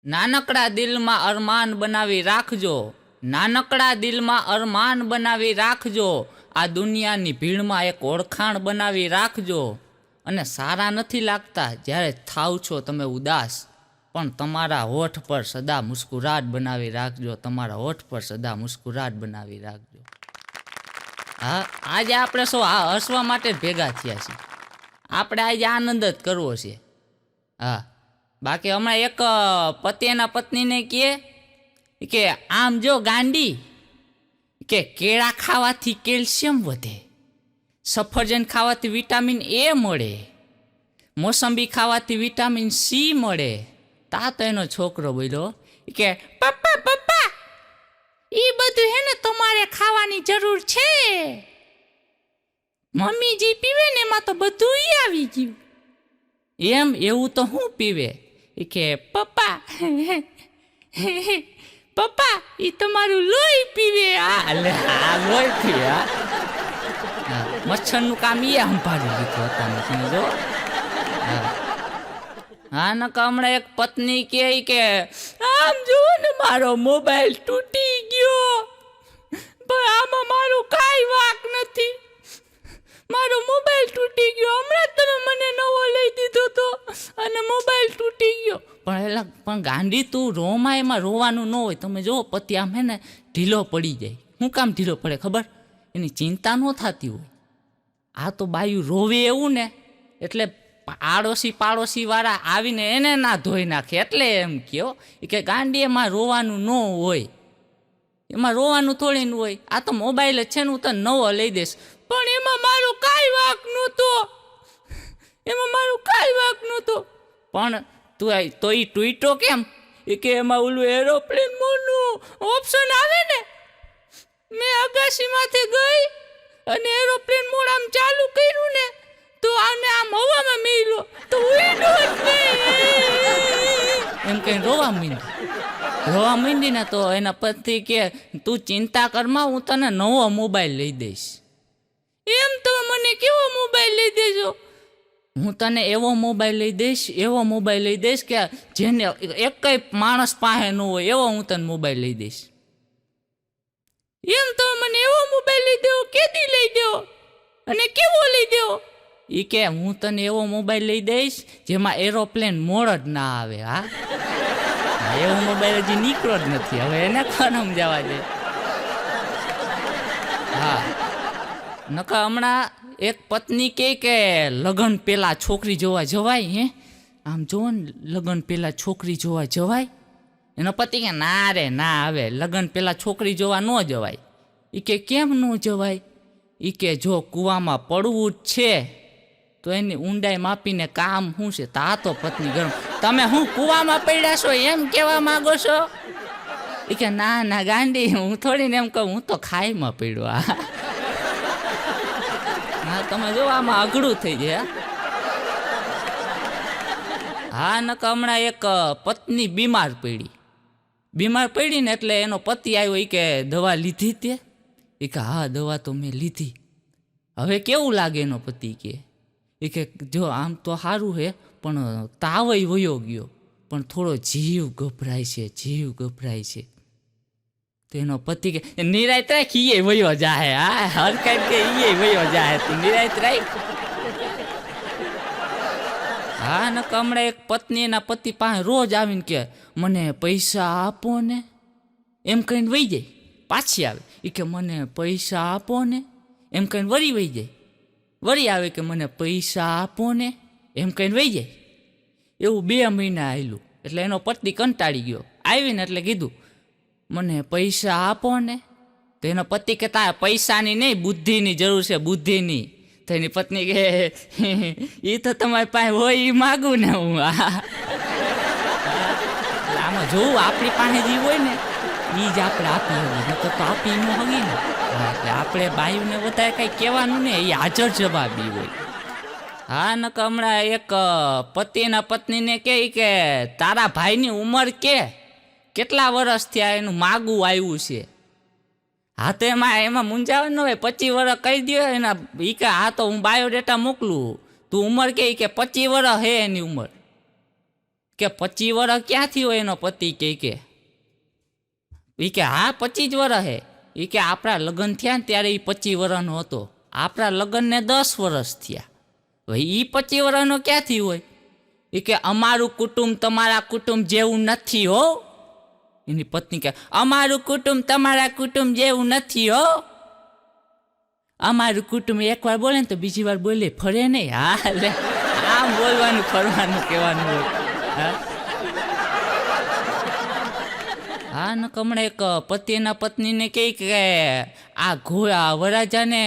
નાનકડા દિલમાં અરમાન બનાવી રાખજો, નાનકડા દિલમાં અરમાન બનાવી રાખજો, આ દુનિયાની ભીડમાં એક ઓળખાણ બનાવી રાખજો. અને સારા નથી લાગતા જ્યારે થાવ છો તમે ઉદાસ, પણ તમારા હોઠ પર સદા મુસ્કુરાટ બનાવી રાખજો, તમારા હોઠ પર સદા મુસ્કુરાટ બનાવી રાખજો. હા, આજે આપણે સૌ આ હસવા માટે જ ભેગા થયા છીએ. આપણે આજે આનંદ જ કરવો છે. હા, બાકી હમણાં એક પતિ એના પત્નીને કહે કે આમ જો ગાંડી, કે કેળા ખાવાથી કેલ્શિયમ વધે, સફરજન ખાવાથી વિટામિન એ મળે, મોસંબી ખાવાથી વિટામિન સી મળે. તા તો એનો છોકરો બોલ્યો કે પપ્પા પપ્પા એ બધું હે ને તમારે ખાવાની જરૂર છે, મમ્મી જે પીવે ને એમાં તો બધું આવી ગયું. એમ એવું તો હું પીવે? કે પપ્પા પપ્પા એ તમારું લોહી પીવે. આ લોહી પીવે. મચ્છરનું કામ એ સંભાળી લીધું હતા જો. હા, નકા હમણાં એક પત્ની કહે કે આમ જુઓ ને મારો મોબાઈલ તૂટી ગયો, પણ આમાં મારું કાંઈ વાંક નથી, મારો મોબાઈલ તૂટી ગયો, હમણાં તમે મને નવો લઈ દીધો તો અને મોબાઈલ તૂટી ગયો. પણ ગાંડી તું રોમાં, એમાં રોવાનું ન હોય. તમે જો પતિ આમ હે ને ઢીલો પડી જાય. શું કામ ઢીલો પડે ખબર? એની ચિંતા ન થતી હોય. આ તો બાયું રોવે એવું ને એટલે આડોશી પાડોશી વાળા આવીને એને ના ધોઈ નાખે. એટલે એમ કહો કે ગાંડી એમાં રોવાનું ન હોય, એમાં રોવાનું થોડી હોય. આ તો મોબાઈલ જ છે ને, હું તો નવો લઈ દઈશ. પણ એમાં મારો કાંઈ વાંક નહોતો, એમાં મારું કાંઈ વાંક નહોતો. પણ તું તો એ ટ્વીટો કેમ? કે એમાં ઓલું એરોપ્લેન મોડનું ઓપ્શન આવે ને, મેં અગાશીમાંથી ગઈ અને એરોપ્લેન મોડ આમ ચાલુ કર્યું ને તો આને આમ હવામાં મેલ્યો તો ઉડ્યો જ નહીં. એમ કઈ રોવા માંડી ને તો એના પતિ કે તું ચિંતા કરમાં, હું તને નવો મોબાઈલ લઈ દઈશ. એમ તો મને કેવો મોબાઈલ લઈ દેજો? હું તને એવો મોબાઈલ લઈ દઈશ, એવો મોબાઈલ લઈ દઈશ કે જેને એકય માણસ પાસે ન હોય એવો હું તને મોબાઈલ લઈ દઈશ. એમ તો મને એવો મોબાઈલ લઈ દેવો, કેદી લઈ દેવો અને કેવો લઈ દેવો? એ કે હું તને એવો મોબાઈલ લઈ દઈશ જેમાં એરોપ્લેન મોડ જ ના આવે. હા, એવો મોબાઈલ હજી નીકળો જ નથી, હવે એને કોણ જવા દે. હા, નકા હમણાં એક પત્ની કે લગ્ન પેલા છોકરી જોવા જવાય? હે, આમ જોવો ને, લગ્ન પેલા છોકરી જોવા જવાય? એનો પતિ કે ના રે ના, આવે લગ્ન પેલા છોકરી જોવા ન જવાય. એ કે કેમ ન જવાય? એ કે જો કૂવામાં પડવું જ છે તો એની ઊંડાઈ માપીને કામ શું છે? તા તો પત્ની ગરમ, તમે હું કૂવામાં પડ્યા છો એમ કહેવા માંગો છો? એ કે ના ના ગાંડી, હું થોડી ને એમ કહું, હું તો ખાઈમાં પડ્યો. હા, તમે જો આમાં અઘરું થઈ જાય. હા, નકા હમણાં એક પત્ની બીમાર પડી ને એટલે એનો પતિ આવ્યો. એ કે દવા લીધી તે? એ કે હા દવા તો મેં લીધી. હવે કેવું લાગે? એનો પતિ કે જો આમ તો સારું છે, પણ તાવય વયો ગયો, પણ થોડો જીવ ગભરાય છે. તો એનો પતિ કે નિરાયત રાખ, ઈએ વયો જાહે. હા, હર કઈ કે ઈએ વયો જાહે, તું નિરાયત રાખ. હા, ને હમણાં એક પત્ની એના પતિ પાસે રોજ આવીને કે મને પૈસા આપો ને, એમ કહીને વહી જાય. પાછી આવે એ કે મને પૈસા આપો ને, એમ કહીને વળી વહી જાય. વળી આવે કે મને પૈસા આપો ને, એમ કહીને વહી જાય. એવું 2 મહિના આવેલું. એટલે એનો પતિ કંટાળી ગયો. આવીને એટલે કીધું મને પૈસા આપો ને. તો એનો પતિ કે તારે પૈસાની નહીં, બુદ્ધિની જરૂર છે, બુદ્ધિની. તો એની પત્ની કે એ તો તમારી પાસે હોય એ માગું ને હું. આમાં જોવું આપણી પાસે જે હોય ને એ જ આપણે આપી હોય, તો આપી ન હગી ને. એટલે આપણે બાયુને વધારે કંઈ કહેવાનું ને, એ હાજર જવાબી હોય. હા, નકા હમણાં એક પતિ એના પત્નીને કહે કે તારા ભાઈની ઉંમર કેટલા વર્ષ થયા એનું માગું આવ્યું છે? હા, તો એમાં મૂંઝાવે ન હોય. 25 વર્ષ કહી દો એના. એ કે હા તો હું બાયોડેટા મોકલું, તું ઉંમર કે 25 વર્ષ હે એની ઉંમર. કે 25 વર્ષ ક્યાંથી હોય એનો પતિ કે એ કે હા 25 વર્ષ હે. એ કે આપણા લગ્ન થયા ને ત્યારે એ 25 વર્ષનો હતો, આપણા લગ્નને 10 વર્ષ થયા, ભાઈ એ 25 વર્ષનો ક્યાંથી હોય? એ કે અમારું કુટુંબ તમારા કુટુંબ જેવું નથી હો. એની પત્ની કે અમારું કુટુંબ તમારા કુટુંબ જેવું નથી હો. અમારું કુટુંબ એકવાર બોલે ને તો બીજી વાર બોલે ફરે નહીં. હા લે આમ બોલવાનું ફરવાનું કહેવાનું હોય. હા ને હમણાં એક પતિ એના પત્નીને કહે કે આ વરરાજાને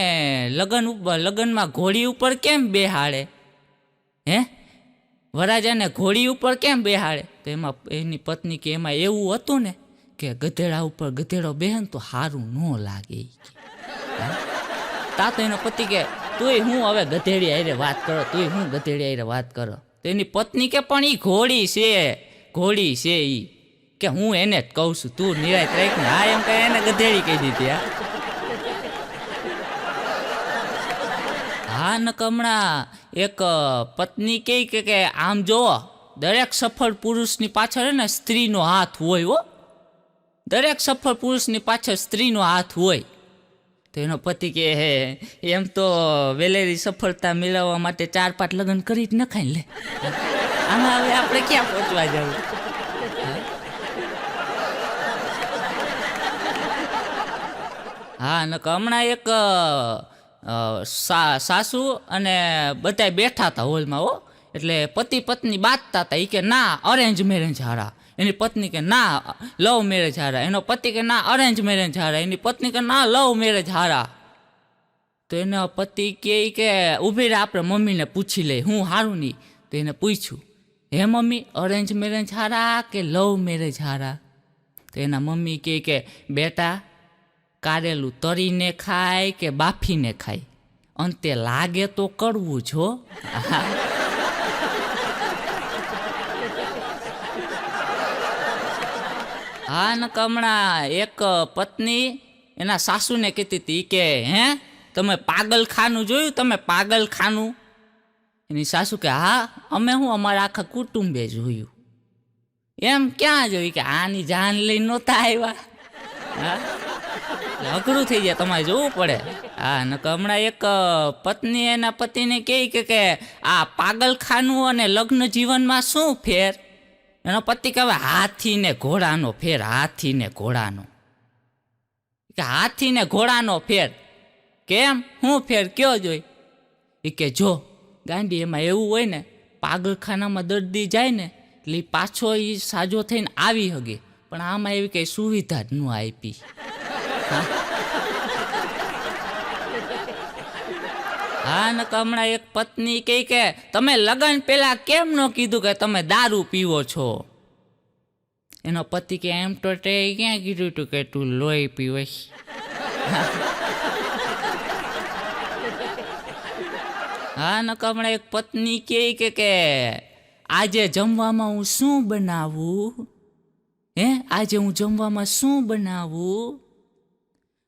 લગ્નમાં ઘોડી ઉપર કેમ બેહાડે? હે, વરરાજાને ઘોડી ઉપર કેમ બેહાડે? તો એમાં એની પત્ની કે એમાં એવું હતું ને કે ગધેડા ઉપર ગધેડો બેહે તો સારું ન લાગે. તા તો એનો પતિ કે તુંય હું હવે ગધેડી આરે વાત કરો, તુંય હું ગધેડી આરે વાત કરો. તો એની પત્ની કે પણ એ ઘોડી છે ઈ કે હું એને જ કહું છું, તું નિરાય રાખ ને. હા એમ કહે એને ગધેડી કહી દીધી. હા ને હમણાં એક પત્ની કહે કે આમ જોવો, દરેક સફળ પુરુષની પાછળ ને સ્ત્રીનો હાથ હોય હો, દરેક સફળ પુરુષની પાછળ સ્ત્રીનો હાથ હોય. તો એનો પતિ કે હે એમ તો વેલેરી સફળતા મેળવવા માટે 4-5 લગ્ન કરી જ નખાય લે. આમાં હવે આપણે ક્યાં પહોંચવા જવું? હા ને હમણાં એક સાસુ અને બધા બેઠા હતા હોલમાં હો. એટલે પતિ પત્ની બાંધતા હતા. એ કે ના અરેન્જ મેરેજ હારા. એની પત્ની કે ના લવ મેરેજ હારા. એનો પતિ કે ના અરેન્જ મેરેજ હારા. એની પત્ની કે ના લવ મેરેજ હારા. તો એનો પતિ કે ઊભી રહે આપણે મમ્મીને પૂછી લે હું હારું નહીં. તો એને પૂછ્યું હે મમ્મી અરેન્જ મેરેજ હારા કે લવ મેરેજ હારા? તો એના મમ્મી કે બેટા કારેલું તરીને ખાય કે બાફીને ખાય, અંતે લાગે તો કરવું જો. હા ને હમણાં એક પત્ની એના સાસુને કહેતી હતી કે હે તમે પાગલખાનું જોયું? તમે પાગલખાનું? એની સાસુ કે હા અમે હું અમારા આખા કુટુંબે જોયું. એમ ક્યાં જોયું? કે આની જાન લઈને નહોતા આવ્યા. હા અઘરું થઈ જાય, તમારે જોવું પડે. હા ને હમણાં એક પત્ની એના પતિને કહે કે આ પાગલખાનું અને લગ્ન જીવનમાં શું ફેર? એનો પતિ કહે હાથી ને ઘોડાનો ફેર, હાથી ને ઘોડાનો. કે હાથી ને ઘોડાનો ફેર કેમ? શું ફેર કયો જોઈ? એ કે જો ગાંડી એમાં એવું હોય ને પાગલખાનામાં દર્દી જાય ને એટલે પાછો એ સાજો થઈને આવી શકે, પણ આમાં એવી કઈ સુવિધા જ ન આપી. હા ને હમણાં એક પત્ની કહે કે તમે લગ્ન પેલા કેમ ન કીધું કે તમે દારૂ પીવો છો? એનો પતિ કે એમ તો તે ક્યાં કીધું તું કે તું લોહી પીવશ? હા ને હમણાં એક પત્ની કે આજે જમવામાં હું શું બનાવું? હે આજે હું જમવામાં શું બનાવું?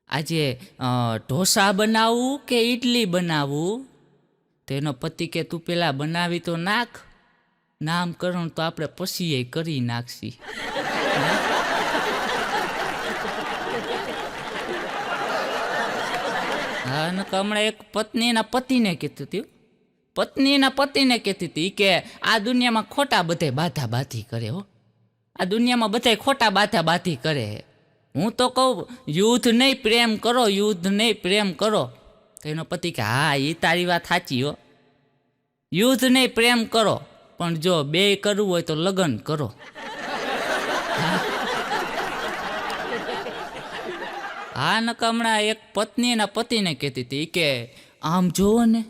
આજે ઢોસા બનાવું કે ઇડલી બનાવું? તો એનો પતિ કે તું પેલા બનાવી તો નાખ, નામકરણ તો આપણે પછી એ કરી નાખશી. હા ને હમણાં એક પત્ની એના પતિને કહેતી હતી, પત્ની એના પતિને કહેતી હતી કે આ દુનિયામાં ખોટા બધે બાધા બાધી કરે હો, આ દુનિયામાં બધા ખોટા બાધા બાધી કરે. હું તો કહું યુદ્ધ નહીં પ્રેમ કરો, યુદ્ધ નહીં પ્રેમ કરો. તો એનો પતિ કે હા એ તારી વાત સાચી હો, યુદ્ધ નહીં પ્રેમ કરો, પણ જો બે કરવું હોય તો લગ્ન કરો. હા ને હમણાં એક પત્ની એના પતિને કહેતી હતી કે આમ જોવો ને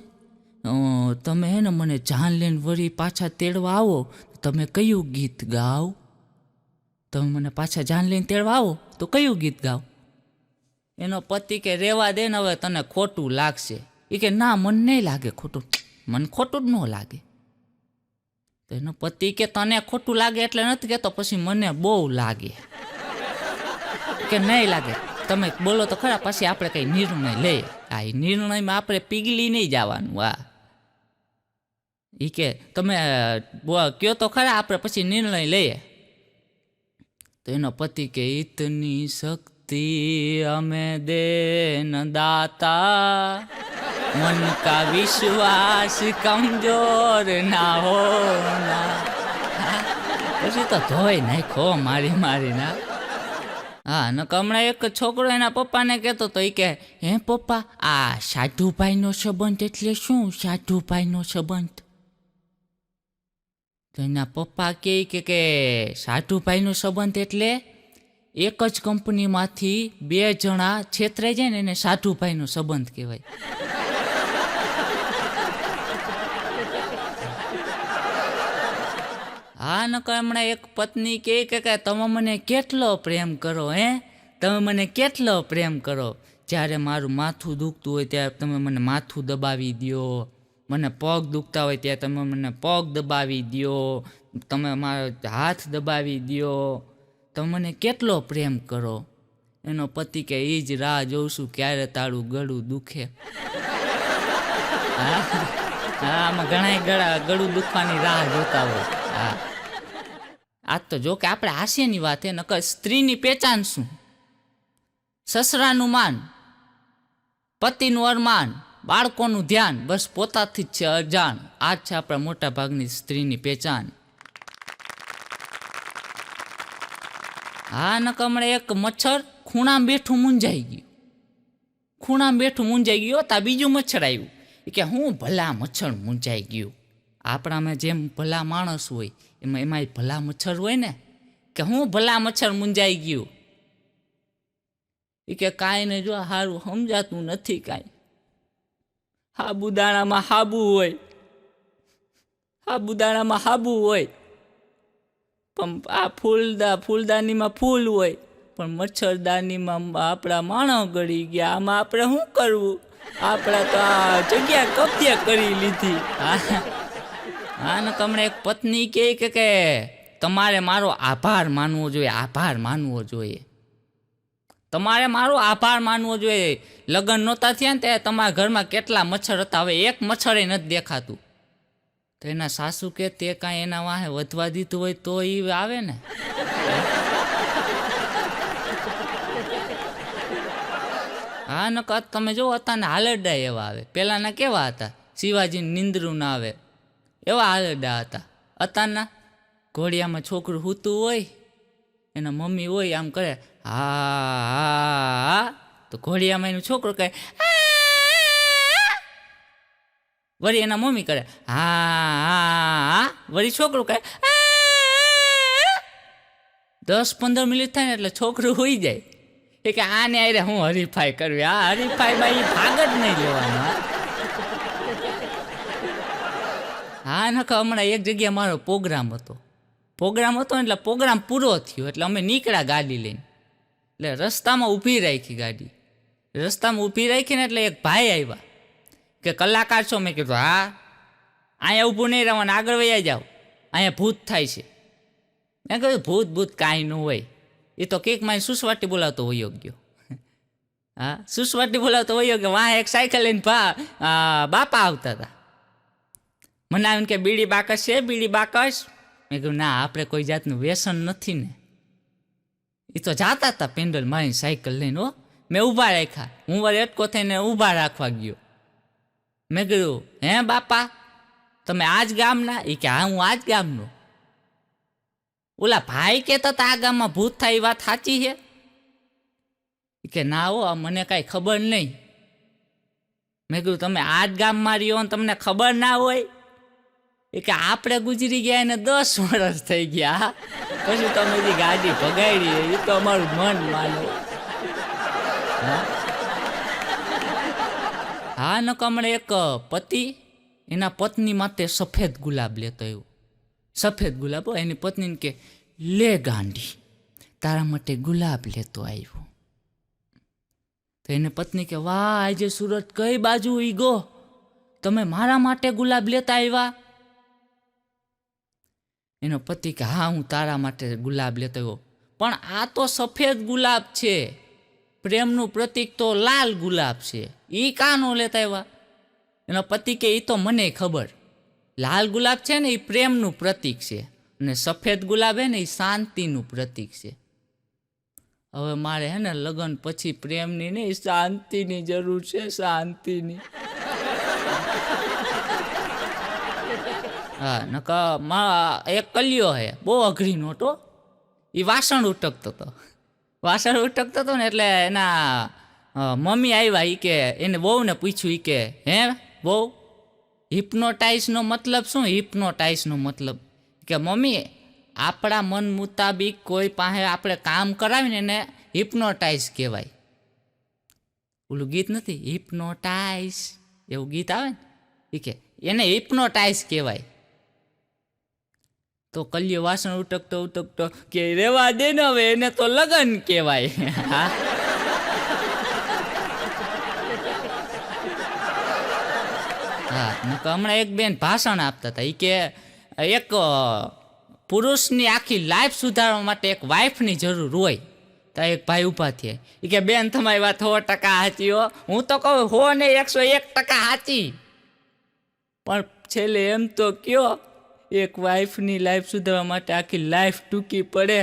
તમે હે ને મને જાન લઈને વળી પાછા તેડવા આવો, તમે કયું ગીત ગાઓ? તમે મને પાછા જાન લઈને તેડવા આવો તો કયું ગીત ગાઓ? એનો પતિ કે રેવા દે ને હવે તને ખોટું લાગશે. એ કે ના મને નહીં લાગે ખોટું, મને ખોટું જ ન લાગે. તો એનો પતિ કે તને ખોટું લાગે એટલે નથી કહેતો, પછી મને બહુ લાગે. કે નહીં લાગે તમે બોલો તો ખરા, પછી આપણે કંઈ નિર્ણય લઈએ. આ નિર્ણયમાં આપણે પીગળી નહીં જવાનું. હા એ કે તમે કયો તો ખરા, આપણે પછી નિર્ણય લઈએ. તો એનો પતિ કે ઇતની શક્તિ અમે દે ન દાતા, મન કા વિશ્વાસ કમજોર ના હો ના. પછી તો ધોઈ નાખો મારી ના. હા, ન હમણાં એક છોકરો એના પપ્પાને કહેતો તો, એ કે હે પપ્પા, આ સાધુભાઈનો સંબંધ એટલે શું? સાધુભાઈનો સંબંધ? તો એના પપ્પા કે સાધુભાઈનો સંબંધ એટલે એક જ કંપનીમાંથી 2 જણા છેતરાઈ જાય ને એને સાધુભાઈનો સંબંધ કહેવાય. હા, નકર હમણાં એક પત્ની કે તમે મને કેટલો પ્રેમ કરો, હે તમે મને કેટલો પ્રેમ કરો. જ્યારે મારું માથું દુખતું હોય ત્યારે તમે મને માથું દબાવી દો, મને પગ દુખતા હોય ત્યારે તમે મને પગ દબાવી દો, તમે મારો હાથ દબાવી દો, તમે મને કેટલો પ્રેમ કરો. એનો પતિ કે એ જ રાહ જોઉં છું ક્યારે તારું ગળું દુખે. હા, આમાં ઘણા ગળું દુખવાની રાહ જોતા હોય. હા, આજ તો જો કે આપણે હાસ્યની વાત હે, નકર સ્ત્રીની પહેચાન શું? સસરાનું માન, પતિનું અરમાન, બાળકોનું ધ્યાન, બસ પોતાથી જ છે અજાણ. આ જ છે આપણા મોટા ભાગની સ્ત્રીની પહેચાન. હા, નકર હમણાં એક મચ્છર ખૂણામાં બેઠું મૂંઝાઈ ગયું. તા બીજું મચ્છર આવ્યું. એ કે હું ભલા મચ્છર મૂંઝાઈ ગયું. આપણામાં જેમ ભલા માણસ હોય એમાંય ભલા મચ્છર હોય ને, કે હું ભલા મચ્છર મૂંઝાઈ ગયું. એ કે કાંઈ નહીં, જો સારું સમજાતું નથી કાંઈ. સાબુદાણામાં હાબુ હોય, પણ આ ફૂલદાનીમાં ફૂલ હોય, પણ મચ્છરદાનીમાં આપણા માણસ ગળી ગયા. આમાં આપણે શું કરવું? આપણા તો આ જગ્યા કબજે કરી લીધી. હા, ને હમણાં એક પત્ની કે તમારે મારો આભાર માનવો જોઈએ. તમારે મારો આભાર માનવો જોઈએ. લગ્ન નહોતા થયા ને ત્યારે તમારા ઘરમાં કેટલા મચ્છર હતા, હવે એક મચ્છરે નથી દેખાતું. તો એના સાસુ કે તે કાંઈ એના વાહે વધવા દીધું હોય તો એ આવે ને. હા, નકર તમે જો અત્યારના હાલરડા એવા આવે. પહેલાંના કેવા હતા? શિવાજીને નિંદરું ના આવે એવા હાલરડા હતા. અત્યારના ઘોડિયામાં છોકરું સૂતું હોય, એના મમ્મી હોય આમ કરે હા, તો ઘોડિયામાં એનું છોકરું કહે વળી એના મમ્મી કરે હા, વળી છોકરું કહે 10-15 મિનિટ થાય ને એટલે છોકરું હોઈ જાય. એ કે આને આરે હું હરીફાઈ કરવી? આ હરીફાઈમાં એ ભાગ જ નહીં લેવાનો. હા, નકર હમણાં એક જગ્યાએ મારો પ્રોગ્રામ હતો ને એટલે પ્રોગ્રામ પૂરો થયો એટલે અમે નીકળ્યા ગાડી લઈને. એટલે રસ્તામાં ઊભી રાખી ગાડી. રસ્તામાં ઊભી રાખીને એટલે એક ભાઈ આવ્યા કે કલાકાર છો? મેં કીધું હા. અહીંયા ઊભું નહીં રહેવાનું, આગળ વયા જાઓ, અહીંયા ભૂત થાય છે. મેં કહ્યું ભૂત કાંઈ ન હોય, એ તો કેક માં સુસવાટી બોલાવતો વયો ગયો. હા, સુસવાટી બોલાવતો વયો ગયો. વાહ એક સાયકલ લઈને બાપા આવતા હતા. મને આવીને કે બીડી બાકસ છે? મેં કહ્યું ના, આપણે કોઈ જાતનું વ્યસન નથી ને. એ તો જાતા હતા પેન્ડલ મારીને સાયકલ લઈને. હો, મેં ઊભા રાખ્યા. હું વળી અટકો થઈને ઊભા રાખવા ગયો. મેં કીધું હે બાપા, તમે આ જ ગામના? એ કે હા, હું આ જ ગામનો. ઓલા ભાઈ કહેતા હતા આ ગામમાં ભૂત થાય, એ વાત સાચી છે? કે ના હો, મને કાંઈ ખબર નહીં. મેં કીધું તમે આ જ ગામમાં રહ્યો ને તમને ખબર ના હોય? એ કે આપણે ગુજરી ગયા એને 10 વર્ષ થઈ ગયા, પછી તમે જે ગાડી ભગાડી એ તો અમારું મન માનો. હા, નકર હમણાં એક પતિ એના પત્ની માટે સફેદ ગુલાબ લેતો આવ્યો. સફેદ ગુલાબ. એની પત્નીને કે લે ગાંડી, તારા માટે ગુલાબ લેતો આવ્યો. તો એને પત્ની કે વાહ, આજે સુરત કઈ બાજુ ઈગો, તમે મારા માટે ગુલાબ લેતા આવ્યા? એનો પતિ કે હા, હું તારા માટે ગુલાબ લેતો આવ્યો, પણ આ તો સફેદ ગુલાબ છે, પ્રેમનું પ્રતીક તો લાલ ગુલાબ છે, એ કાં નો લેતા આવ્યા? એનો પતિ કે એ તો મને ખબર, લાલ ગુલાબ છે ને એ પ્રેમનું પ્રતીક છે અને સફેદ ગુલાબ હે ને એ શાંતિનું પ્રતીક છે. હવે મારે હે ને લગ્ન પછી પ્રેમની નહીં શાંતિની જરૂર છે, શાંતિની. હા નકા એક કલિયો હે બહુ અઘરી નોટો. એ વાસણ ઉટકતો હતો ને એટલે એના મમ્મી આવ્યા. એ કે એને બહુને પૂછ્યું, એ કે હે બહુ હિપ્નોટાઇઝનો મતલબ શું? હિપ્નોટાઇઝનો મતલબ કે મમ્મી આપણા મન મુતાબિક કોઈ પાસે આપણે કામ કરાવીને એને હિપ્નોટાઇઝ કહેવાય. ઓલું ગીત નથી હિપ્નોટાઇઝ એવું ગીત આવે ને એ કે એને હિપ્નોટાઇઝ કહેવાય. તો કલિયો વાસણ ઉટકતો કે રેવા દે ને હવે એને તો લગન કહેવાય. હા હમણાં એક બેન ભાષણ આપતા હતા. એ કે એક પુરુષની આખી લાઈફ સુધારવા માટે એક વાઈફની જરૂર હોય. તો એક ભાઈ ઊભા થયા. એ કે બેન તમારી વાત 100% સાચી હો. હું તો કહું 100 ને 101% સાચી. પણ છેલ્લે એમ તો કયો એક વાઈફની લાઈફ સુધારવા માટે આખી લાઈફ ટૂંકી પડે.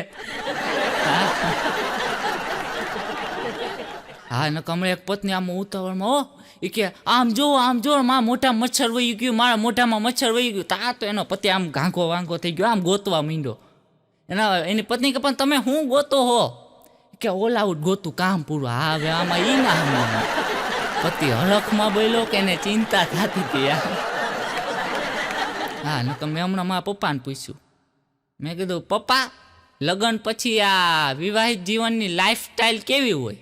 હા ને કમળે એક પત્ની આમ ઉતાવળમાં હો એ કે આમ જો મારા મોઢામાં મચ્છર વહી ગયું, મારા મોઢામાં મચ્છર વહી ગયું. તા તો એનો પતિ આમ ઘાંઘો થઈ ગયો, આમ ગોતવા માંડ્યો. એની પત્ની કે પણ તમે શું ગોતો હો? કે ઓલ આઉટ ગોતું કામ પૂરું. હા હવે આમાં ઈ ના પતિ હરખમાં બોલ્યો કે એને ચિંતા થતી હતી. હા ને મેં હમણાં મારા પપ્પાને પૂછ્યું. મેં કીધું પપ્પા લગ્ન પછી આ વિવાહિત જીવનની લાઈફસ્ટાઈલ કેવી હોય?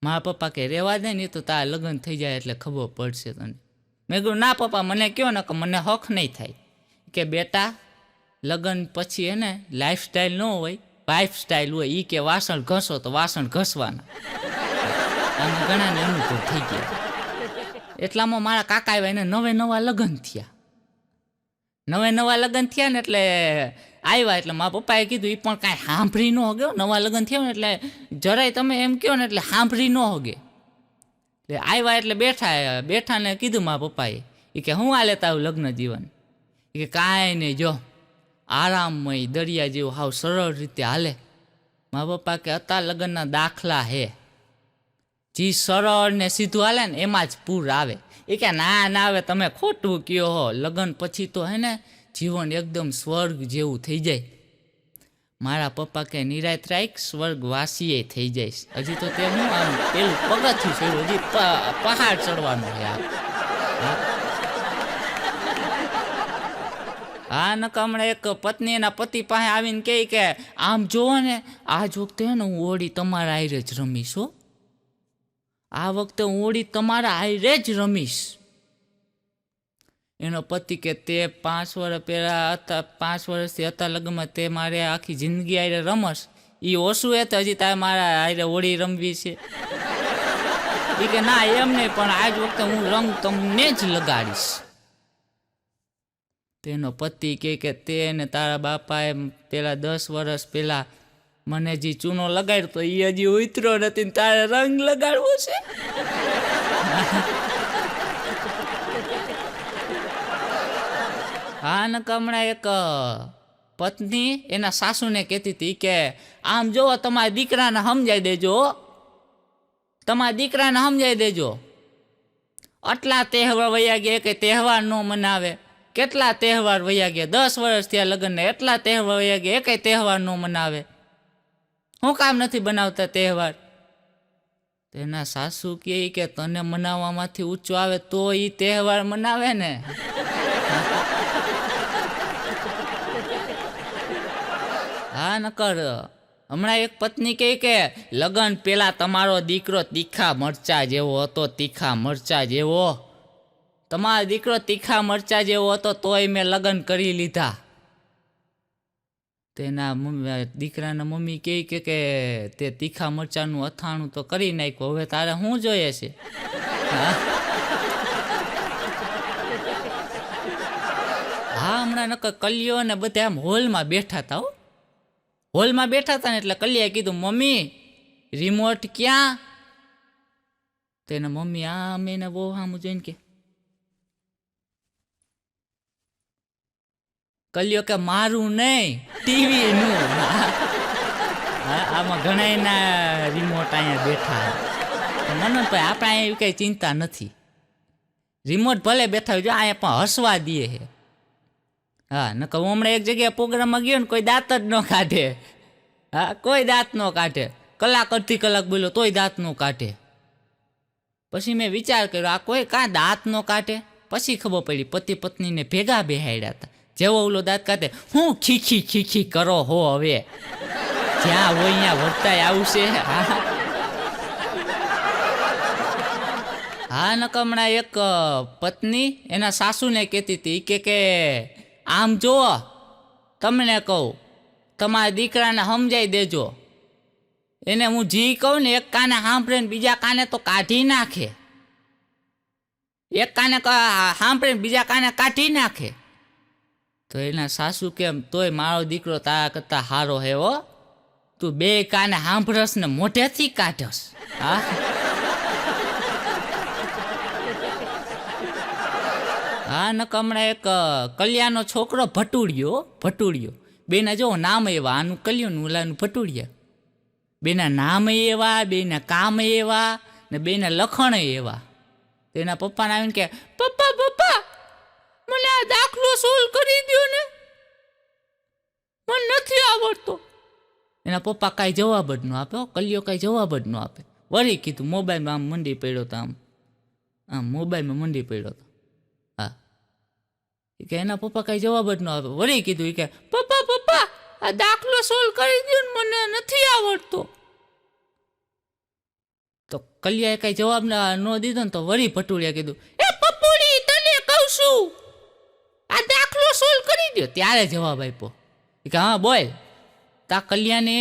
મારા પપ્પા કે રેવા દે ને તો તારા લગ્ન થઈ જાય એટલે ખબર પડશે તને. મેં કીધું ના પપ્પા મને કહો ને કે મને હક નહીં થાય. કે બેટા લગ્ન પછી એને લાઈફસ્ટાઈલ ન હોય, વાઈફ સ્ટાઈલ હોય. એ કે વાસણ ઘસો તો વાસણ ઘસવાના. આમાં ઘણાને અનુભવ થઈ ગયા. એટલામાં મારા કાકા આવ્યા, એને નવા લગ્ન થયા ને એટલે આવ્યા. એટલે મારા પપ્પાએ કીધું એ પણ કાંઈ સાંભળી ન હોગે. નવા લગ્ન થયા ને એટલે જરાય તમે એમ કહો ને એટલે સાંભળી ન હોગે. એટલે આવ્યા એટલે બેઠા ને કીધું મારા પપ્પાએ એ કે હું હાલે તારું લગ્ન જીવન? એ કે કાંઈ નહીં, જો આરામમય દરિયા જેવું હાવ સરળ રીતે હાલે. મારા પપ્પા કે અત્યાર લગ્નના દાખલા હે, જી સરળ ને સીધું હાલે ને એમાં જ પૂર આવે. એ કે ના આવે તમે ખોટું કયો હો. લગ્ન પછી તો હે ને જીવન એકદમ સ્વર્ગ જેવું થઈ જાય. મારા પપ્પા કે નિરાત રાખ, સ્વર્ગવાસીએ થઈ જઈશ. હજી તો તે હું આમ પેલું પગથિયું ચડ્યું, હજી પહાડ ચડવાનું છે. હા નકા હમણાં એક પત્ની એના પતિ પાસે આવીને કહે કે આમ જોવો ને આજ વખતે ને હું હોળી તમારા આયરે જ રમીશ હો. આ વખતે હું હોળી તમારા આયરે જ રમીશ. એનો પતિ કે તે 5 વર્ષ પહેલાં હતા, 5 વર્ષથી હતા લગ્નમાં, તે મારે આખી જિંદગી આયરે રમસ. એ ઓછું હે તો હજી તારે મારા આયરે હોળી રમવી છે. એ કે ના એમ નહીં, પણ આજ વખતે હું રંગ તમને જ લગાડીશ. તેનો પતિ કે તે ને તારા બાપાએ પેલા 10 વર્ષ પહેલાં મને જે ચૂનો લગાડ્યો તો એ હજી ઉતરો નથી ને તારે રંગ લગાડવો છે. હા નકા હમણાં એક પત્ની એના સાસુને કહેતી હતી કે આમ જોવો તમારા દીકરાને સમજાઈ દેજો, આટલા તહેવાર વયા ગયા કે તહેવાર ન મનાવે. કેટલા તહેવાર વયા ગયા, 10 વર્ષ થયા લગ્નને, એટલા તહેવાર વયા ગયા, એકેય તહેવાર ન મનાવે. શું કામ નથી બનાવતા તહેવાર? તેના સાસુ કહે કે તને મનાવવામાંથી ઊંચો આવે તો એ તહેવાર મનાવે ને. હા નકર હમણાં એક પત્ની કહે કે લગ્ન પેલા તમારો દીકરો તીખા મરચા જેવો હતો, તીખા મરચા જેવો. તમારો દીકરો તીખા મરચા જેવો હતો તોય મેં લગ્ન કરી લીધા. તેના દીકરાના મમ્મી કહે કે તે તીખા મરચાનું અથાણું તો કરી નાખ્યું, હવે તારે શું જોઈએ છે? હા હમણાં નકર કલિયો ને બધા આમ હોલમાં બેઠા હતા હો. હોલમાં બેઠા હતા ને એટલે કલિયાએ કીધું મમ્મી રિમોટ ક્યાં? તેના મમ્મી આમ એને બહુ આમ જોઈને કે કલ્યો કે મારું નહીં, ટીવીનું. આમાં ઘણા એના રિમોટ અહીંયા બેઠા. મનોજભાઈ આપણે અહીંયા એવી કંઈ ચિંતા નથી. રિમોટ ભલે બેઠા હોય, જો અહીંયા પણ હસવા દે છે. હા, નકર હમણાં એક જગ્યાએ પ્રોગ્રામમાં ગયો ને કોઈ દાંત જ ન કાઢે. હા, કોઈ દાંત ન કાઢે. કલાક અડધી કલાક બોલ્યો તોય દાંત ન કાઢે. પછી મેં વિચાર કર્યો આ કોઈ કાં દાંત ન કાઢે. પછી ખબર પડી પતિ પત્નીને ભેગા બેહાડ્યા હતા. જેવો ઓલો દાંત કાઢે, હું ખીખી ખીખી કરો હો હવે, જ્યાં હોય અહીંયા વર્તાય આવશે. હા, નકર હમણાં એક પત્ની એના સાસુને કહેતી હતી કે આમ જુઓ, તમને કહું, તમારા દીકરાને સમજાઈ દેજો. એને હું જી કહું ને એક કાને સાંભળે ને બીજા કાને તો કાઢી નાખે. એક કાને સાંભળે ને બીજા કાને કાઢી નાખે. તો એના સાસુ કેમ તોય મારો દીકરો તારા કરતા સારો હે હો, તું બે કાને સાંભળસ ને મોઢેથી કાઢસ. હા, હા, નકર હમણાં એક કલ્યાણનો છોકરો ભટુડિયો. બેના જો નામ એવા, આનું કલ્યાણ ઓલાનું ભટુડિયા. બેના નામ એવા, બેના કામ એવા ને બેના લખણ એવા. તો એના પપ્પાને આવીને કે પપ્પા મને આ દાખલો સોલ્વ કરી દો ને, મને નથી આવડતો. એના પપ્પા કાંઈ જવાબ જ ન આપે. કલ્યો કાંઈ જવાબ જ ન આપે. વળી કીધું મોબાઈલમાં આમ મંડી પડ્યો તો આમ મોબાઈલમાં મંડી પડ્યો તો. હા, કે એના પપ્પા કાંઈ જવાબ જ ન આપે. વળી કીધું કે પપ્પા આ દાખલો સોલ્વ કરી દો ને, મને નથી આવડતો. તો કલ્યાએ કાંઈ જવાબ ન દીધો ને તો વળી ભટુડિયા કીધું, એ પપ્પુડી તને કહું છું આ દાખલો સોલ્વ કરી દો. ત્યારે જવાબ આપ્યો કે હા બોલ. તા કલ્યાને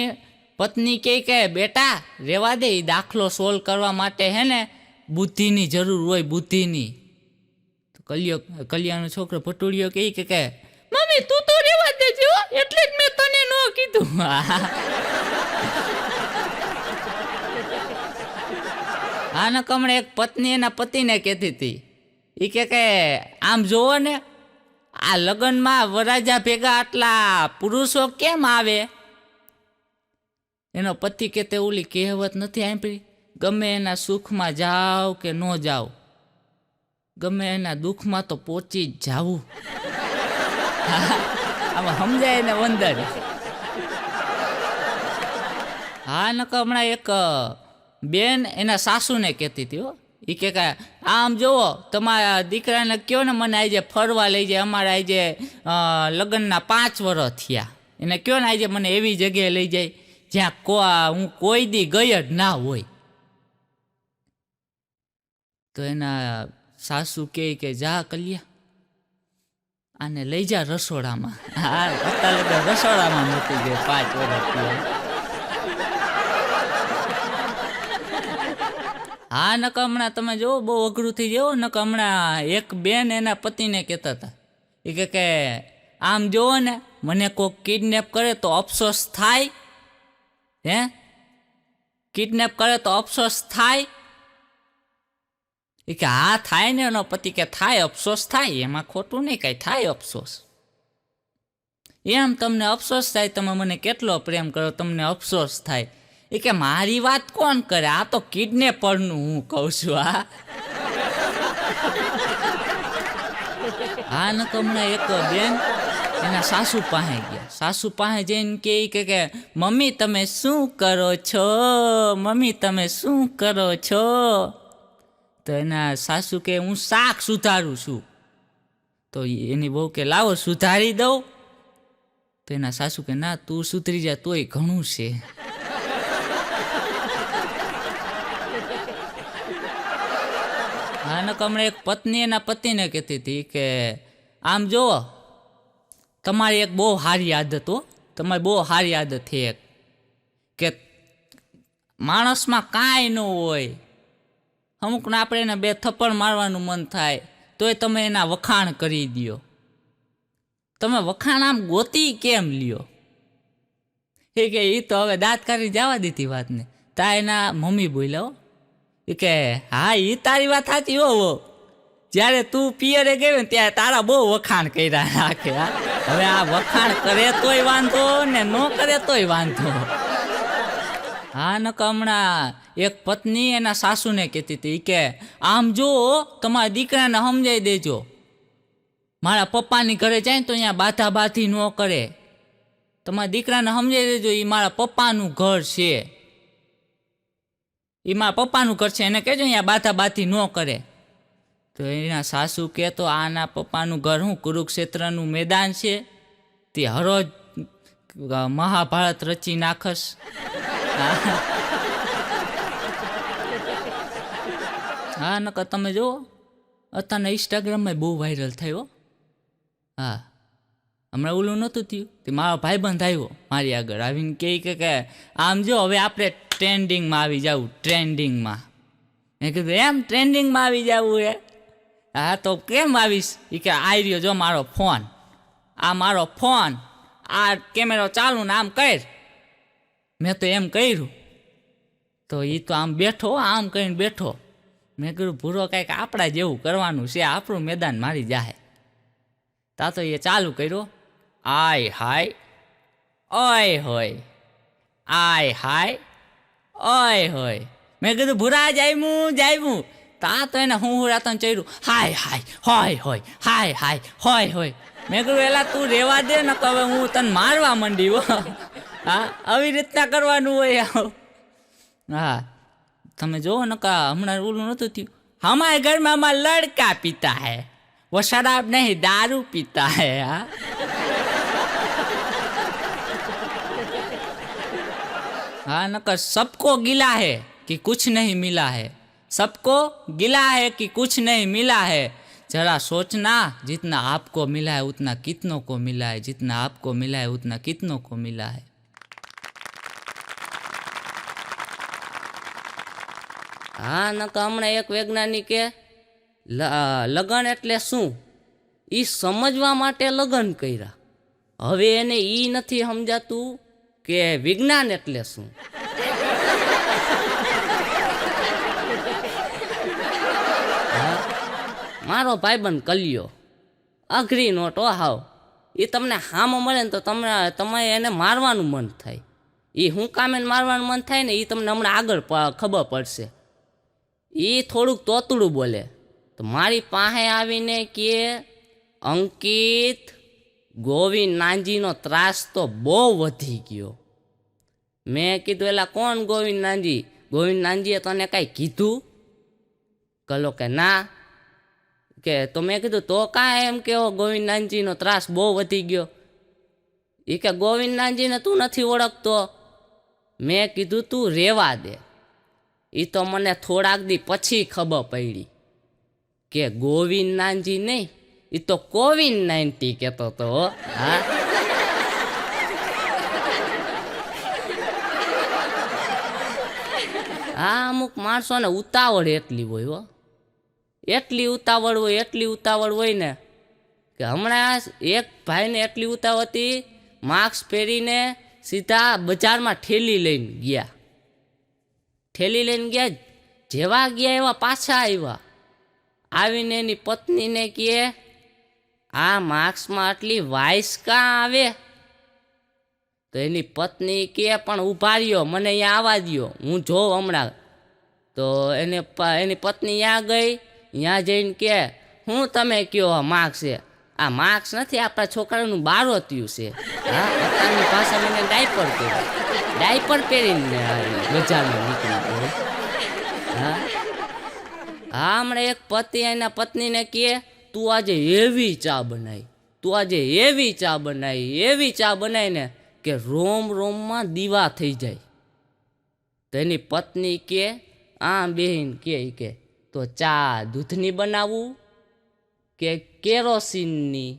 પત્ની કે બેટા રેવા દે, એ દાખલો સોલ્વ કરવા માટે હે ને બુદ્ધિની જરૂર હોય, બુદ્ધિની. તો કલ્યાણનો છોકરો ભટુડિયો કે મમ્મી તું તો રેવા દેજો, એટલે જ મેં તને ન કીધું. હા, ને કમણે એક પત્ની એના પતિને કહેતી હતી, એ કે આમ જોવો ને આ લગ્નમાં વરાજા ભેગા આટલા પુરુષો કેમ આવે? એનો પતિ કે તે ઓલી કહેવત નથી સાંભળી, ગમે એના સુખમાં જાઓ કે ન જાઓ, ગમે એના દુઃખમાં તો પહોંચી જ જાવું. આમાં સમજાય ને વંદન. હા, નકર હમણાં એક બેન એના સાસુને કહેતી હતી, એ કે આમ જુઓ તમારા દીકરાને કહો ને મને આજે ફરવા લઈ જાય, અમારે આજે લગ્નના 5 વર્ષ થયા, એને કહો ને આજે મને એવી જગ્યાએ લઈ જાય જ્યાં હું કોઈ દી ગઈ જ ના હોય. તો એના સાસુ કે જા કલ્યા આને લઈ જા રસોડામાં. હા, અત્યારે રસોડામાં મૂકી દે 5 વર્ષ થયા. હા, નકર હમણાં તમે જુઓ બહુ અઘરું થઈ જવું. નકર હમણાં એક બેન એના પતિને કહેતા હતા, એ કે આમ જુઓ ને મને કોઈક કિડનેપ કરે તો અફસોસ થાય? હે, કિડનેપ કરે તો અફસોસ થાય? એ કે હા થાય ને. એનો પતિ કે થાય, અફસોસ થાય, એમાં ખોટું નહીં, કાંઈ થાય અફસોસ. એમ તમને અફસોસ થાય, તમે મને કેટલો પ્રેમ કરો તમને અફસોસ થાય. એ કે મારી વાત કોણ કરે, આ તો કિડનેપરનું હું કહું છું. હા, ન તો હમણાં એક બેન એના સાસુ પાસે ગયા. સાસુ પાસે જઈને કે મમ્મી તમે શું કરો છો, મમ્મી તમે શું કરો છો? તો એના સાસુ કે હું શાક સુધારું છું. તો એની બહુ કે લાવો સુધારી દઉં. તો એના સાસુ કે ના તું સુધરી જા તોય ઘણું છે. હા, નકર હમણાં એક પત્ની એના પતિને કહેતી હતી કે આમ જુઓ તમારી એક બહુ સારી આદત હો, તમારી બહુ સારી આદત છે એક, કે માણસમાં કાંઈ ન હોય, અમુકને આપણે એને 2 થપ્પડ મારવાનું મન થાય તોય તમે એના વખાણ કરી દો. તમે વખાણ આમ ગોતી કેમ લ્યો? એ તો હવે દાંત કાઢી જવા દીધી વાતને. તા એના મમ્મી બોલ્યા એ કે હા એ તારી વાત સાચી હો, જ્યારે તું પિયરે ગઈ ને ત્યારે તારા બહુ વખાણ કર્યા રાખે. હા, હવે આ વખાણ કરે તોય વાંધો ને ન કરે તોય વાંધો. હા નકર હમણાં એક પત્ની એના સાસુને કહેતી હતી કે આમ જો તમારા દીકરાને સમજાઈ દેજો, મારા પપ્પાની ઘરે જાય ને તો અહીંયા બાધા બાધી ન કરે, તમારા દીકરાને સમજાઈ દેજો એ મારા પપ્પાનું ઘર છે, એ મારા પપ્પાનું ઘર છે, એને કહેજો અહીંયા બાધા બાધી ન કરે. તો એના સાસુ કહે તો આના પપ્પાનું ઘર હું કુરુક્ષેત્રનું મેદાન છે, તે હરોજ મહાભારત રચી નાખસ. હા નકર તમે જુઓ અત્યારના ઇન્સ્ટાગ્રામમાં બહુ વાયરલ થયો. હા હમણાં ઓલું નહોતું થયું તે મારો ભાઈબંધ આવ્યો મારી આગળ આવીને કહે કે આમ જો હવે આપણે ટ્રેન્ડિંગમાં આવી જવું, ટ્રેન્ડિંગમાં. મેં કીધું એમ ટ્રેન્ડિંગમાં આવી જવું હે? હા તો કેમ આવીશ? એ કે આવી રહ્યો જો મારો ફોન, આ મારો ફોન, આ કેમેરો ચાલુ ને આમ કર. મેં તો એમ કર્યું તો એ તો આમ બેઠો, આમ કરીને બેઠો. મેં કીધું ભૂરો કાંઈક આપણા જેવું કરવાનું છે, આપણું મેદાન મારી જાહે. તા તો એ ચાલુ કર્યો, આય હાય ઓય હોય, આય હાય ઓય હોય. મેં કીધું ભૂરા જાયમું. તા તો એને હું રાતન ચડ્યું, હાય હાય હોય હોય, હાય હાય હોય હોય. મેં કીધું એલા તું રેવા દે ને હવે હું તને મારવા માંડી હો. હા આવી રીતના કરવાનું હોય. હા તમે જોવો ને કા હમણાં ઓલું નહોતું થયું, હમારે ઘરમાં અમારા લડકા પીતા હૈ, वो शराब नहीं दारू पीता है. हाँ नकर सबको गिला है कि कुछ नहीं मिला है, सबको गिला है कि कुछ नहीं मिला है. जरा सोचना जितना आपको मिला है उतना कितनों को मिला है, जितना आपको मिला है उतना कितनों को मिला है. હા નકર હમણાં એક વૈજ્ઞાનિકે લગન એટલે શું એ સમજવા માટે લગન કર્યા. હવે એને એ નથી સમજાતું કે વિજ્ઞાન એટલે શું. મારો ભાઈબંધ કલ્યો અઘરી નોટો હાવ, એ તમને હામો મળે ને તો તમે એને મારવાનું મન થાય. એ હું કામે મારવાનું મન થાય ને એ તમને હમણાં આગળ ખબર પડશે. એ થોડુંક તોતડું બોલે તો મારી પાસે આવીને કે અંકિત ગોવિંદ નાનજીનો ત્રાસ તો બહુ વધી ગયો. મેં કીધું એલા કોણ ગોવિંદ નાનજી? ગોવિંદ નાનજીએ તને કાંઈ કીધું? કલો કે ના. કે તો મેં કીધું તો કાંઈ એમ કહો ગોવિંદ નાનજીનો ત્રાસ બહુ વધી ગયો? એ કે ગોવિંદ નાનજીને તું નથી ઓળખતો? મેં કીધું તું રેવા દે. એ તો મને થોડાક દી પછી ખબર પડી કે ગોવિંદ નાનજી નહીં, એ તો COVID-19 કહેતો હતો. હા હા અમુક માણસોને ઉતાવળ એટલી હોય હો, એટલી ઉતાવળ હોય ને કે હમણાં એક ભાઈને એટલી ઉતાવળ હતી, માસ્ક પહેરીને સીધા બજારમાં ઠેલી લઈને ગયા. જેવા ગયા એવા પાછા આવ્યા. આવીને એની પત્નીને કહે આ માસ્કમાં આટલી વાઇસ કાં આવે? તો એની પત્ની કહે પણ ઊભા રહ્યો, મને અહીંયા આવવા દ્યો, હું જોઉં હમણાં. તો એની પત્ની ત્યાં ગઈ, ત્યાં જઈને કહે હું તમે કહો માસ્ક છે? આ માસ્ક નથી, આપણા છોકરાનું બારોતિયું છે. હા અત્યારની ભાષામાં એને ડાયપર પહેરીને બજારમાં નીકળી ગયો. હા હમણાં એક પતિ એના પત્નીને કહે તું આજે એવી ચા બનાવીને કે રોમમાં દીવા થઈ જાય. તો એની પત્ની કે આ બેહીન કે તો ચા દૂધની બનાવું કે કેરોસીનની?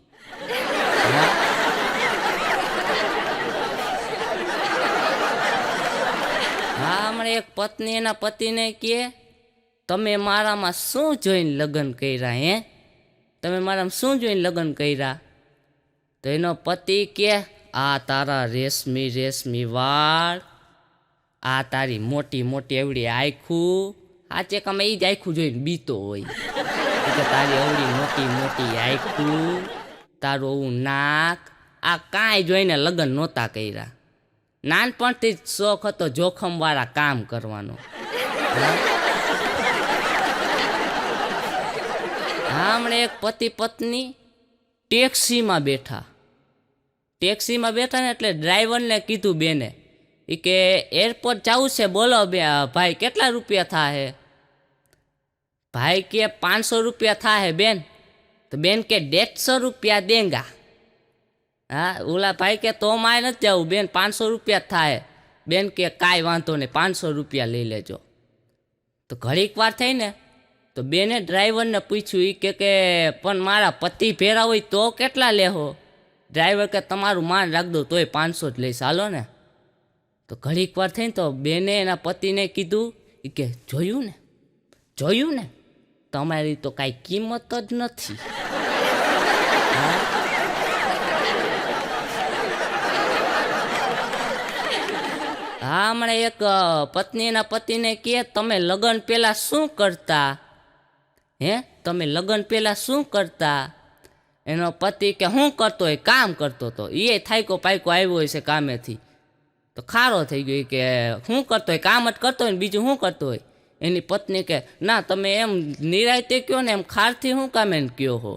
હા હમણાં એક પત્ની એના પતિને કહે તમે મારામાં શું જોઈને લગ્ન કર્યા? તમે મારામાં શું જોઈને લગ્ન કર્યા? તો એનો પતિ કે આ તારા રેશમી વાળ, આ તારી મોટી એવડી આખું. સાચે કમે એ જ આખું જોઈને બીતો હોય કે તારી એવડી મોટી આખું, તારું નાક, આ કાંઈ જોઈને લગ્ન નહોતા કર્યા. નાનપણથી જ શોખ હતો જોખમવાળા કામ કરવાનો. હમણાં એક પતિ પત્ની ટેક્સીમાં બેઠા ને એટલે ડ્રાઈવરને કીધું બેને એ કે એરપોર્ટ જવું છે, બોલો બે ભાઈ કેટલા રૂપિયા થાય? ભાઈ કે 500 રૂપિયા થાય બેન. તો બેન કે 150 રૂપિયા દેંગા. હા, ઓલા ભાઈ કે તો મારે નથી જવું બેન, 500 રૂપિયા થાય. બેન કે કાંઈ વાંધો નહીં, 500 રૂપિયા લઈ લેજો. તો ઘડીક વાર થઈ ને તો બેને ડ્રાઈવરને પૂછ્યું એ કે પણ મારા પતિ ભેરા હોય તો કેટલા લેહો? ડ્રાઈવર કે તમારું માન રાખ દો તોય 500 જ લઈશ, હાલો ને. તો ઘડીક વાર થઈને તો બેને એના પતિને કીધું એ કે જોયું ને તમારી તો કાંઈ કિંમત જ નથી. હા, હમણાં એક પત્ની એના પતિને કહે તમે લગ્ન પહેલાં શું કરતા? તમે લગ્ન પહેલાં શું કરતા? એનો પતિ કે શું કરતો હોય? કામ કરતો હતો. એ થાયકો પાયકો આવ્યો હોય છે કામેથી, તો ખારો થઈ ગયો કે શું કરતો હોય? કામ જ કરતો હોય ને બીજું શું કરતો હોય? એની પત્ની કે ના, તમે એમ નિરાયતે કહો ને, એમ ખારથી શું કામ એને કહો હો?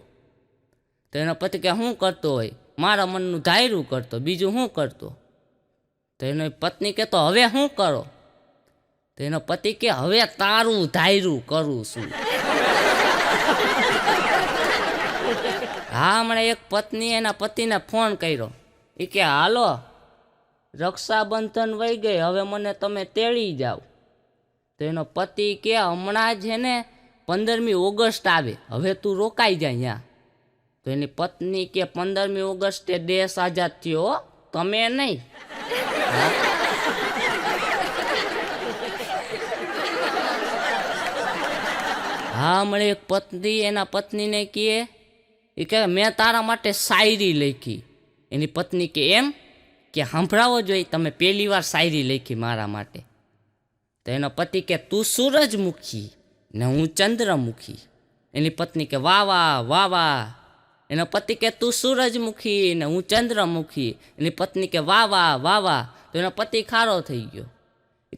તો એનો પતિ કે શું કરતો હોય? મારા મનનું ધાયરું કરતો, બીજું શું કરતો? તો એની પત્ની કે તો હવે શું કરો? તો એનો પતિ કે હવે તારું ધાયરું કરું છું. હા, હમણાં એક પત્ની એના પતિને ફોન કર્યો એ કે હાલો રક્ષાબંધન વહી ગઈ, હવે મને તમે તેડી જાઓ. તો એનો પતિ કે હમણાં જ ને 15મી ઓગસ્ટ આવે, હવે તું રોકાઈ જાય અહીંયા. તો એની પત્ની કે 15મી ઓગસ્ટે દેશ આઝાદ થયો, તમે નહીં. હા, હમણાં એક પત્ની એના પત્નીને કહે એ કે મેં તારા માટે શાયરી લખી. એની પત્ની કે એમ કે સંભળાવો જોઈએ, તમે પહેલી વાર શાયરી લખી મારા માટે. તો એનો પતિ કે તું સૂરજમુખી ને હું ચંદ્રમુખી. એની પત્ની કે વાહ વાહ વાહ વાહ. એનો પતિ કે તું સૂરજમુખી ને હું ચંદ્રમુખી. એની પત્ની કે વાહ વાહ વાહ વાહ. તો એનો પતિ ખારો થઈ ગયો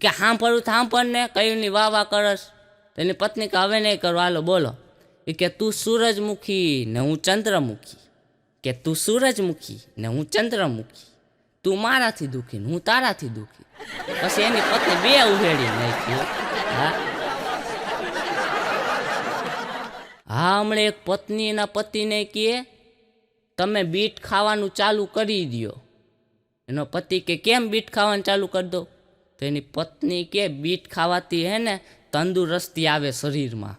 કે સાંભળ ને કયું ની વાહ વાહ કરસ. તો એની પત્ની કે હવે નહીં કરો, હાલો બોલો. એ કે તું સૂરજમુખી ને હું ચંદ્રમુખી. કે તું સૂરજમુખી ને હું ચંદ્રમુખી. તું મારાથી દુઃખી ને હું તારાથી દુઃખી. પછી એની પત્ની બે ઉહેડી નાખી. હા, હમણાં એક પત્ની એના પતિને કહે તમે બીટ ખાવાનું ચાલુ કરી દો. એનો પતિ કે કેમ બીટ ખાવાનું ચાલુ કરી દો? તો એની પત્ની કે બીટ ખાવાથી હે ને તંદુરસ્તી આવે શરીરમાં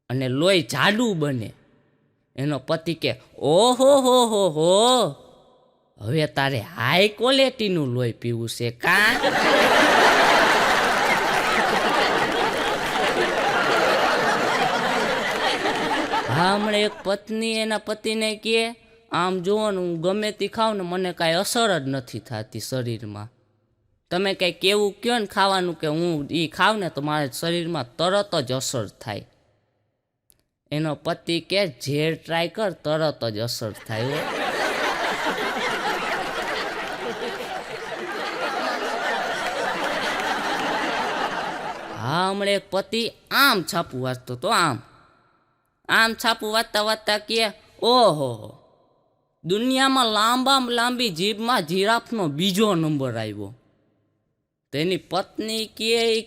અને લોહી જાડું બને. એનો પતિ કે ઓહો હો, હવે તારે હાઈ ક્વોલિટીનું લોહી પીવું છે કા? હા, હમણાં એક પત્ની એના પતિને કહે આમ જુઓ ને હું ગમે તે ખાઉં ને મને કાંઈ અસર જ નથી થતી શરીરમાં. તમે કંઈ કેવું કહો ને ખાવાનું કે હું એ ખાઉં ને તો મારા શરીરમાં તરત જ અસર થાય. એનો પતિ કે ઝેર ટ્રાય કર, તરત જ અસર થાય. હા, હમણાં એક પતિ આમ છાપું વાંચતો તો આમ છાપું વાંચતા કહે ઓહો, દુનિયામાં લાંબામાં લાંબી જીભમાં જીરાફનો બીજો નંબર આવ્યો. તો એની પત્ની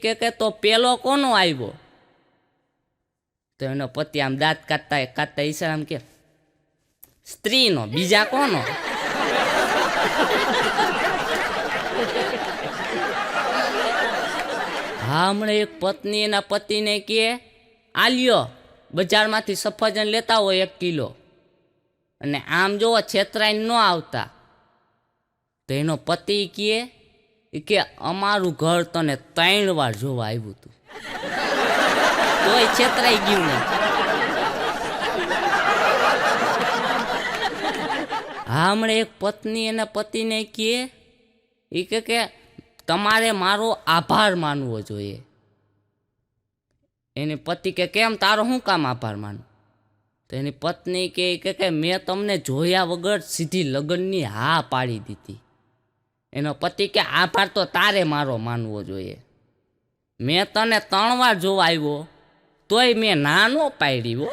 કે તો પેલો કોનો આવ્યો? તો એનો પતિ આમ દાંત કાઢતા ઈશારામ કે સ્ત્રીનો, બીજા કોનો? હા, હમણાં એક પત્ની એના પતિને કહે આલ્યો બજારમાંથી સફરજન લેતા હોય 1 કિલો અને આમ જોવો છેતરાઈને ન આવતા. તો એનો પતિ કે અમારું ઘર તને 3 વાર જોવા આવ્યું હતું તોય છેતરાઈ ગયું ને. હા, હમણાં એક પત્ની એના પતિને કે તમારે મારો આભાર માનવો જોઈએ. એને પતિ કે કેમ, તારો શું કામ આભાર માનું? તો એની પત્ની કે મેં તમને જોયા વગર સીધી લગ્નની હા પાડી દીધી. એનો પતિ કે આભાર તો તારે મારો માનવો જોઈએ. મેં તને 3 વાર જોવા આવ્યો તોય મેં ના નો પાડી હો.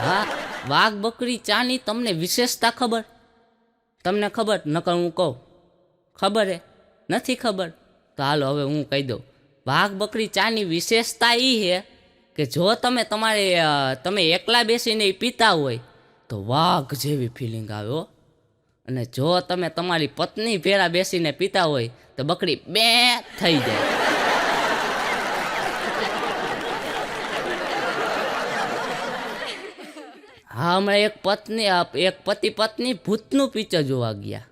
હા, વાઘ બકરી ચાની તમને વિશેષતા ખબર? તમને ખબર? નકર હું કહું. ખબર હે? નથી ખબર? તો હાલો હવે હું કહી દઉં. વાઘ બકરી ચાની વિશેષતા એ છે કે જો તમે એકલા બેસીને પીતા હોય તો વાઘ જેવી ફિલિંગ આવે હો. અને જો તમે તમારી પત્ની ભેળા બેસીને પીતા હોય તો બકરી બે થઈ જાય. હા, હમણાં એક પતિ પત્ની ભૂતનું પિક્ચર જોવા ગયા.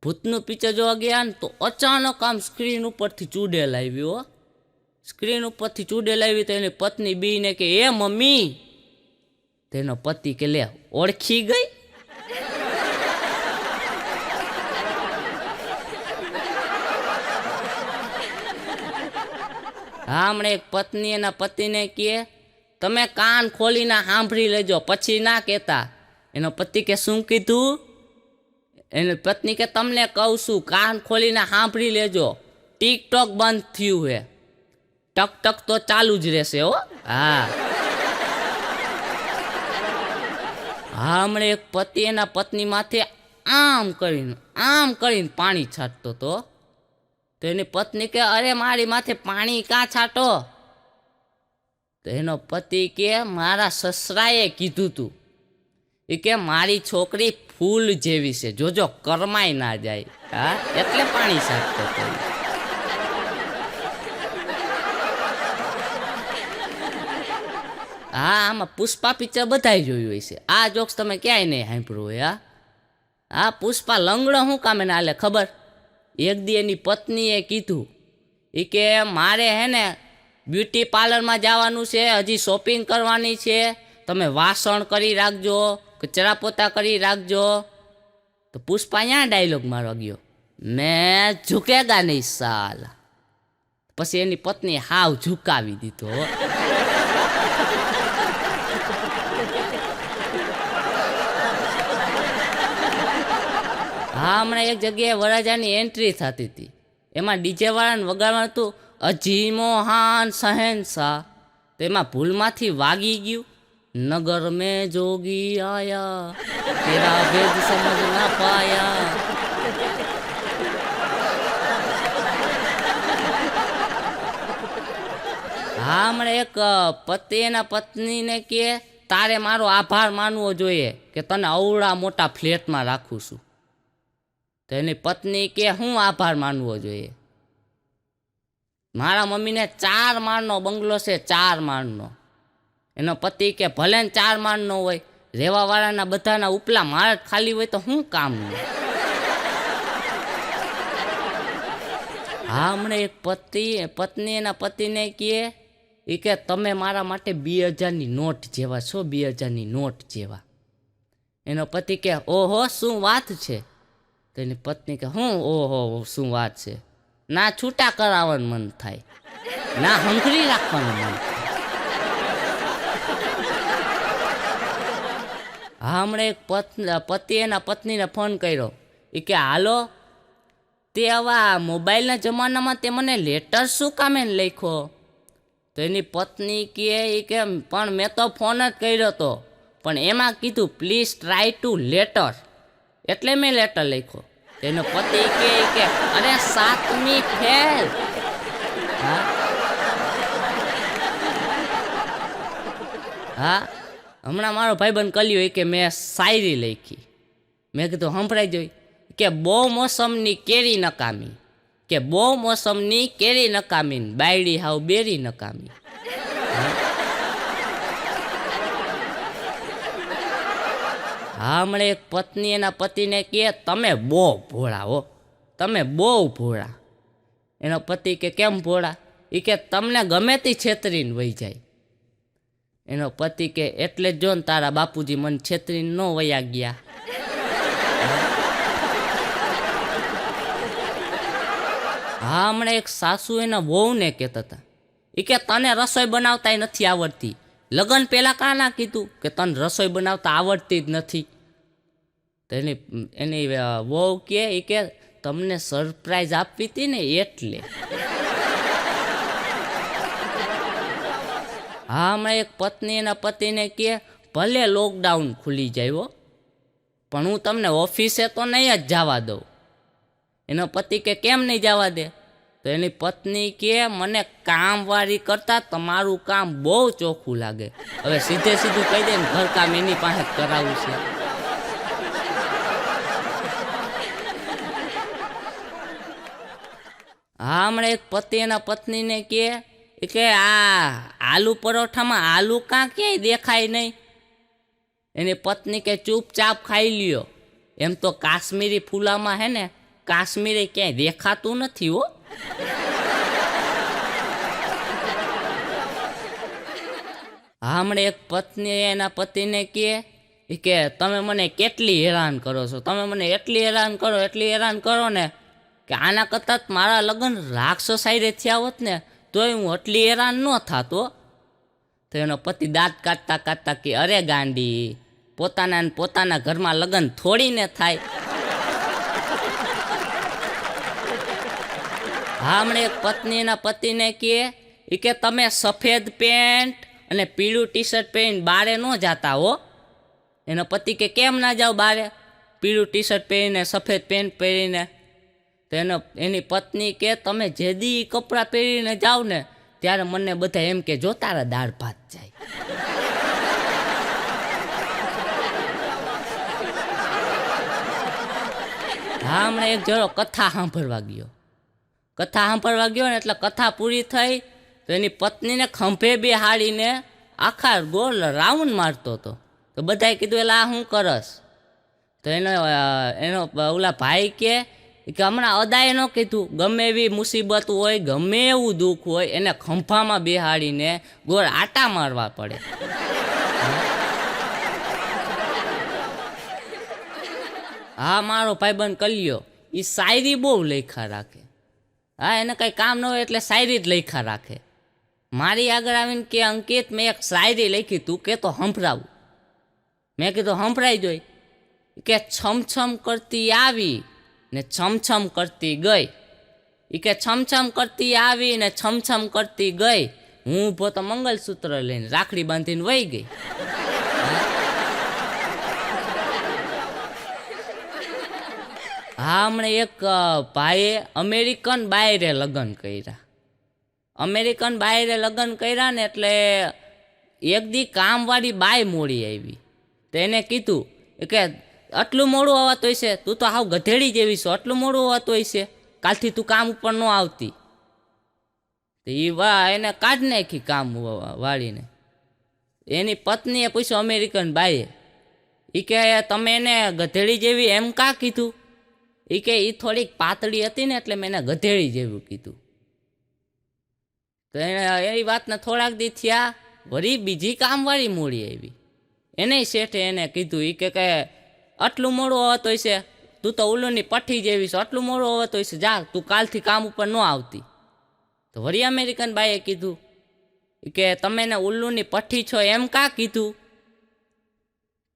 ભૂતનું પિક્ચર જોવા ગયા ને તો અચાનક આમ સ્ક્રીન ઉપરથી ચૂડેલ આવ્યો. સ્ક્રીન ઉપરથી ચૂડેલ આવી તો એની પત્ની બીને કે એ મમ્મી. તેનો પતિ કે લે ઓળખી ગઈ. હા, હમણાં એક પત્ની એના પતિને કહે તમે કાન ખોલીને સાંભળી લેજો પછી ના કહેતા. એનો પતિ કે શું કીધું? એની પત્ની કે તમને કહું છું કાન ખોલીને સાંભળી લેજો. ટિકટોક બંધ થયું હે. ટક ટક તો ચાલુ જ રહેશે હો. હા, હમણાં એક પતિ એના પત્ની માથે આમ કરીને પાણી છાંટતો હતો. તો એની પત્ની કે અરે મારી માથે પાણી કાં છાંટો? તો એનો પતિ કે મારા સસરાએ કીધું તું. એ કે મારી છોકરી ફૂલ જેવી છે, જોજો કરમાઈ ના જાય. હા, એટલે પાણી છાંટતો હતો. હા, આમાં પુષ્પા પિક્ચર બધાય જોયું હોય છે. આ જોક્સ તમે ક્યાંય નહીં સાંભળ્યું હોય. હા, પુષ્પા લંગડો શું કામે ના હાલે ખબર? એક દી એની પત્નીએ કીધું એ કે મારે હે ને બ્યુટી પાર્લરમાં જવાનું છે, હજી શોપિંગ કરવાની છે, તમે વાસણ કરી રાખજો, કચરા પોતા કરી રાખજો. તો પુષ્પા અહીંયા ડાયલોગ મારવા ગયો, મેં ઝુકેગા નહીં સાલ. પછી એની પત્ની હાવ ઝુકાવી દીધો. હા, હમણાં એક જગ્યાએ વરરાજાની એન્ટ્રી થતી હતી. એમાં ડીજે વાળાને વગાડવાનું હતું અજીમો હાન શહેનશાહ. તો એમાં ભૂલમાંથી વાગી ગયું નગર મેં જોગી આયા તેરા ભેદ સમજ ના પાયા. હા, હમણાં એક પતિ એના પત્નીને કે તારે મારો આભાર માનવો જોઈએ કે તને અવળા મોટા ફ્લેટમાં રાખું છું. તો એની પત્ની કે હું આભાર માનવો જોઈએ? મારા મમ્મીને 4 માળનો બંગલો છે, 4 માળનો. એનો પતિ કે ભલે ને 4 માળનો હોય, રહેવાવાળાના બધાના ઉપલા માળ ખાલી હોય તો શું કામનું? હા, હમણાં એક પત્ની એના પતિને કહે એ કે તમે મારા માટે 2000ની નોટ જેવા છો, 2000ની નોટ જેવા. એનો પતિ કે ઓહો શું વાત છે? તો એની પત્ની કે હું ઓહો શું વાત છે? ના છૂટા કરાવવાનું મન થાય, ના હંગરી રાખવાનું મન થાય. હા, હમણાં એક પતિ એના પત્નીને ફોન કર્યો એ કે હાલો તે આવા મોબાઈલના જમાનામાં તે મને લેટર શું કામે લખ્યો? તો એની પત્ની કે પણ મેં તો ફોન જ કર્યો હતો, પણ એમાં કીધું પ્લીઝ ટ્રાય ટુ લેટર, એટલે મેં લેટર લખ્યો. એનો પતિ કે અરે 7મી ફેલ. હા, હમણાં મારો ભાઈબંધ કલ્યો કે મેં શાયરી લખી. મેં કીધું સંભળાઈ જોઈ. કે બહુ મોસમની કેરી નકામી, કે બહુ મોસમની કેરી નકામી, બાયડી હાવ બેરી નકામી. હા, હમણાં એક પત્ની એના પતિને કહે તમે બહુ ભોળા હો, તમે બહુ ભોળા. એનો પતિ કે કેમ ભોળા? એ કે તમને ગમે તે છેતરીને વહી જાય. એનો પતિ કે એટલે જ જો ને તારા બાપુજી મને છેતરીને ન વયા ગયા. હા, હમણાં એક સાસુ એના વહુને કહેતા હતા એ કે તને રસોઈ બનાવતાય નથી આવડતી. લગ્ન પહેલાં કાં ના કીધું કે તને રસોઈ બનાવતા આવડતી જ નથી? તો એની વહુ કે તમને સરપ્રાઈઝ આપવી હતી ને એટલે. હા, હમણાં એક પત્ની એના પતિને કહે ભલે લોકડાઉન ખુલી જાય હો, પણ હું તમને ઓફિસે તો નહીં જ જવા દઉં. એનો પતિ કે કેમ નહીં જવા દે? તો એની પત્ની કે મને કામવાળી કરતાં તમારું કામ બહુ ચોખ્ખું લાગે. હવે સીધું કહી દે ને ઘરકામ એની પાસે જ કરાવવું છે. હા, હમણાં એક પતિ એના પત્નીને કે આ આલુ પરોઠામાં આલુ કાં ક્યાંય દેખાય નહીં? એની પત્ની કે ચૂપચાપ ખાઈ લ્યો, એમ તો કાશ્મીરી ફૂલામાં હે ને કાશ્મીરી ક્યાંય દેખાતું નથી હો. હા, હમણાં એક પત્ની એના પતિને કે તમે મને કેટલી હેરાન કરો છો, તમે મને એટલી હેરાન કરો ને કે આના કરતાં મારા લગ્ન રાક્ષસ હારે થયા હોત ને તોય હું એટલી હેરાન ન થાતો. તો એનો પતિ દાંત કાઢતા કે અરે ગાંડી, પોતાના ઘરમાં લગ્ન થોડીને થાય. હા, હમણાં એક પત્ની એના પતિને કે તમે સફેદ પેન્ટ અને પીળું ટી શર્ટ પહેરીને બારે ન જાતા હો. એનો પતિ કે કેમ ના જાઓ બારે પીળું ટી શર્ટ પહેરીને સફેદ પેન્ટ પહેરીને? તો એની પત્ની કે તમે જેદી કપડાં પહેરીને જાઓ ને ત્યારે મને બધા એમ કે જો તારા દાળ ભાત જાય. હા, હમણાં એક જણો કથા સાંભળવા ગયો ને એટલે કથા પૂરી થઈ તો એની પત્નીને ખંભે બેહાડીને આખા ગોળ રાઉન્ડ મારતો હતો. તો બધાએ કીધું એટલે આ શું કરસ? તો એનો ઓલા ભાઈ કે હમણાં અદાએ ન કીધું ગમે એવી મુસીબત હોય, ગમે એવું દુઃખ હોય, એને ખંભામાં બેહાડીને ગોળ આટા મારવા પડે. હા, મારો ભાઈબંધ કલ્યો એ શાયરી બહુ લખ્યા રાખે. હા, એને કંઈ કામ ન હોય એટલે શાયરી જ લખ્યા રાખે. મારી આગળ આવીને કે અંકિત મેં એક શાયરી લખી, તું કે તો સંભળાવું. મેં કીધું સંભળાઈ જોઈ. કે છમછમ કરતી આવી ને છમછમ કરતી ગઈ. એ કે છમછમ કરતી આવી ને છમછમ કરતી ગઈ, હું ઊભો તો મંગલસૂત્ર લઈને રાખડી બાંધીને વહી ગઈ. હા, હમણાં એક ભાઈએ અમેરિકન બાયરે લગ્ન કર્યા ને એટલે એક દી કામવાળી બાય મોડી આવી. તો એને કીધું કે આટલું મોડું આવતું હોય છે, તું તો હાવ ગધેડી જેવી છો, આટલું મોડું આવતું હોય છે, કાલથી તું કામ ઉપર ન આવતી. તો એને કાઢી નાખી કામ વાળીને. એની પત્નીએ પૂછ્યું અમેરિકન બાઈએ, એ કે તમે એને ગધેડી જેવી એમ કાં કીધું? એ કે એ થોડીક પાતળી હતી ને એટલે મેં એને ગધેડી જેવું કીધું. તો એ વાતને થોડાક દી થયા વળી બીજી કામવાળી મોડી આવી. એને શેઠે એને કીધું એ કે આટલું મોડું આવતું હોય છે, તું તો ઉલ્લુની પઠ્ઠી જેવી છે, આટલું મોડું આવતું હોય છે, જા તું કાલથી કામ ઉપર ન આવતી. તો વળી અમેરિકન બાઈએ કીધું કે તમે એને ઉલ્લુની પઠ્ઠી છો એમ કાં કીધું?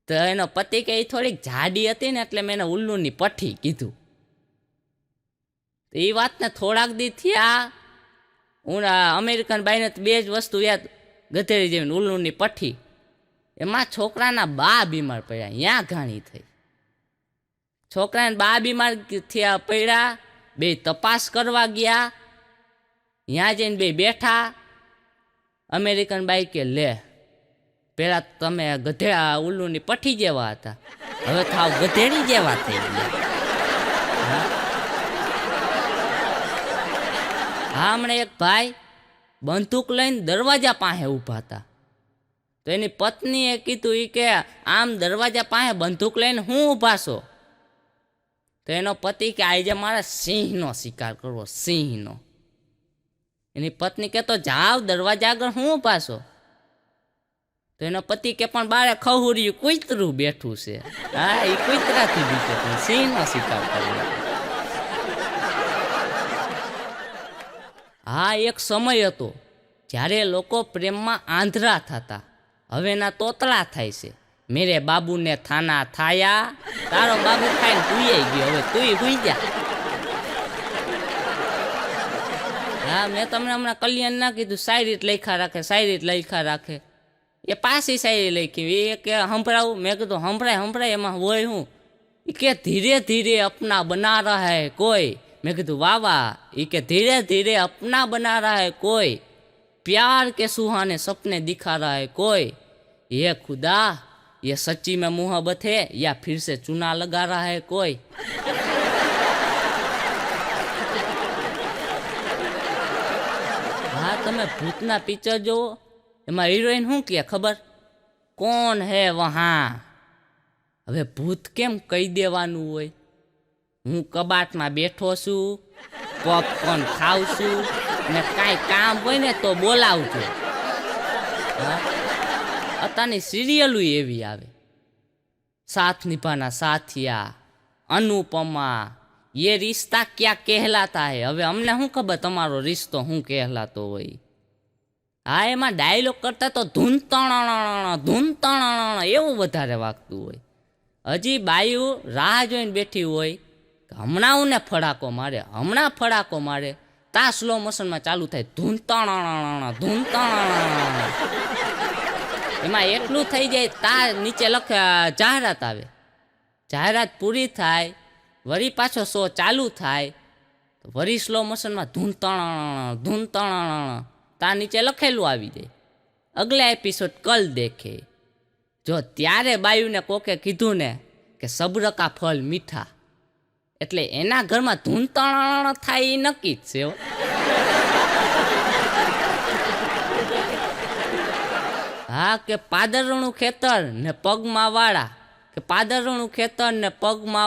તો એનો પતિ કે એ થોડીક જાડી હતી ને એટલે મેં એને ઉલ્લુની પઠ્ઠી કીધું. તો એ વાતને થોડાક દી થયા હું અમેરિકન બાઈને બે જ વસ્તુ યાદ, ગધેડી જેવી ઉલ્લુની પઠ્ઠી. એમાં છોકરાના બા બીમાર પડ્યા, ત્યાં ઘાણી થઈ. છોકરાને બા બીમાર થયા પડ્યા, બે તપાસ કરવા ગયા, ત્યાં જઈને બે બેઠા. અમેરિકન બાઈ કે લે પેલા તમે ગધેડા ઉલ્લુની પઠ્ઠી જેવા હતા, હવે થાવ ગધેડી જેવા થઈ ગયા. હા, હમણાં એક ભાઈ બંદૂક લઈને દરવાજા પાસે ઊભા હતા. તો એની પત્નીએ કીધું એ કે આમ દરવાજા પાસે બંદૂક લઈને હું ઊભા છો? તો એનો પતિ કે આજે મારે સિંહનો શિકાર કરવો, સિંહનો. એની પત્ની કે તો જાવ દરવાજા આગળ હું ઊભા છો? તો એનો પતિ કે પણ બારે ખહુર્યું કૂતરું બેઠું છે. હા, એ કૂતરાથી બીજો સિંહનો શિકાર કરવો. હા, એક સમય હતો જ્યારે લોકો પ્રેમમાં આંધળા થતા હવેના તોતળા થાય છે. મેરે બાબુને થાના થાયા, તારો બાબુ ખાઈને ભૂઈ ગયો, હવે તુંય ભૂઈ જા. હા, મેં તમને હમણાં કલ્યાણ ના કીધું શાયરી લખ્યા રાખે, શાયરી લખ્યા રાખે. એ પાછી શાયરી લખી, એ કે સંભળાવું. મેં કીધું સંભળાય એમાં હોય હું. એ કે ધીરે ધીરે અપના બના રહા હૈ કોઈ. મેં કીધું વાહ. એ કે ધીરે ધીરે અપના બના રહા હૈ કોઈ, प्यार के सुहाने सपने दिखा रहा है कोई, ये खुदा ये सच्ची में मोहब्बत है या फिर से चूना लगा रहा है कोई. હા, તમે ભૂતના પિક્ચર જોવો, એમાં હિરોઈન શું કહે ખબર? કોણ હે વહાં. હવે ભૂત કેમ કહી દેવાનું હોય? હું કબાટમાં બેઠો છું, પોપકોર્ન ખાઉં છું ને કાંઈ કામ હોય ને તો બોલાવજો. અત્યારની સિરિયલો એવી આવે, સાથ નિભાના સાથિયા, અનુપમા, ये रिश्ता क्या कहलाता है. હવે અમને શું ખબર તમારો રિશ્તો શું કહેલાતો હોય. હા, એમાં ડાયલોગ કરતા તો ધૂન તણ એવું વધારે વાગતું હોય. હજી બાયું રાહ જોઈને બેઠી હોય, હમણાં હું ને ફડાકો મારે, તા સ્લો મોશનમાં ચાલુ થાય ધૂન તણ. એમાં એટલું થઈ જાય, તા નીચે જાહેરાત આવે, જાહેરાત પૂરી થાય, વળી પાછો શો ચાલુ થાય, વળી સ્લો મોશનમાં ધૂન તણ. તા નીચે લખેલું આવી જાય, અગલા એપિસોડ કલ દેખે. જો ત્યારે બાયુને કોકે કીધું ને કે સબ્ર કા ફલ મીઠા, એટલે એના ઘરમાં ધૂન તણ થાય એ નક્કી જ છે. હા, કે પાદરણું ખેતર ને પગમાં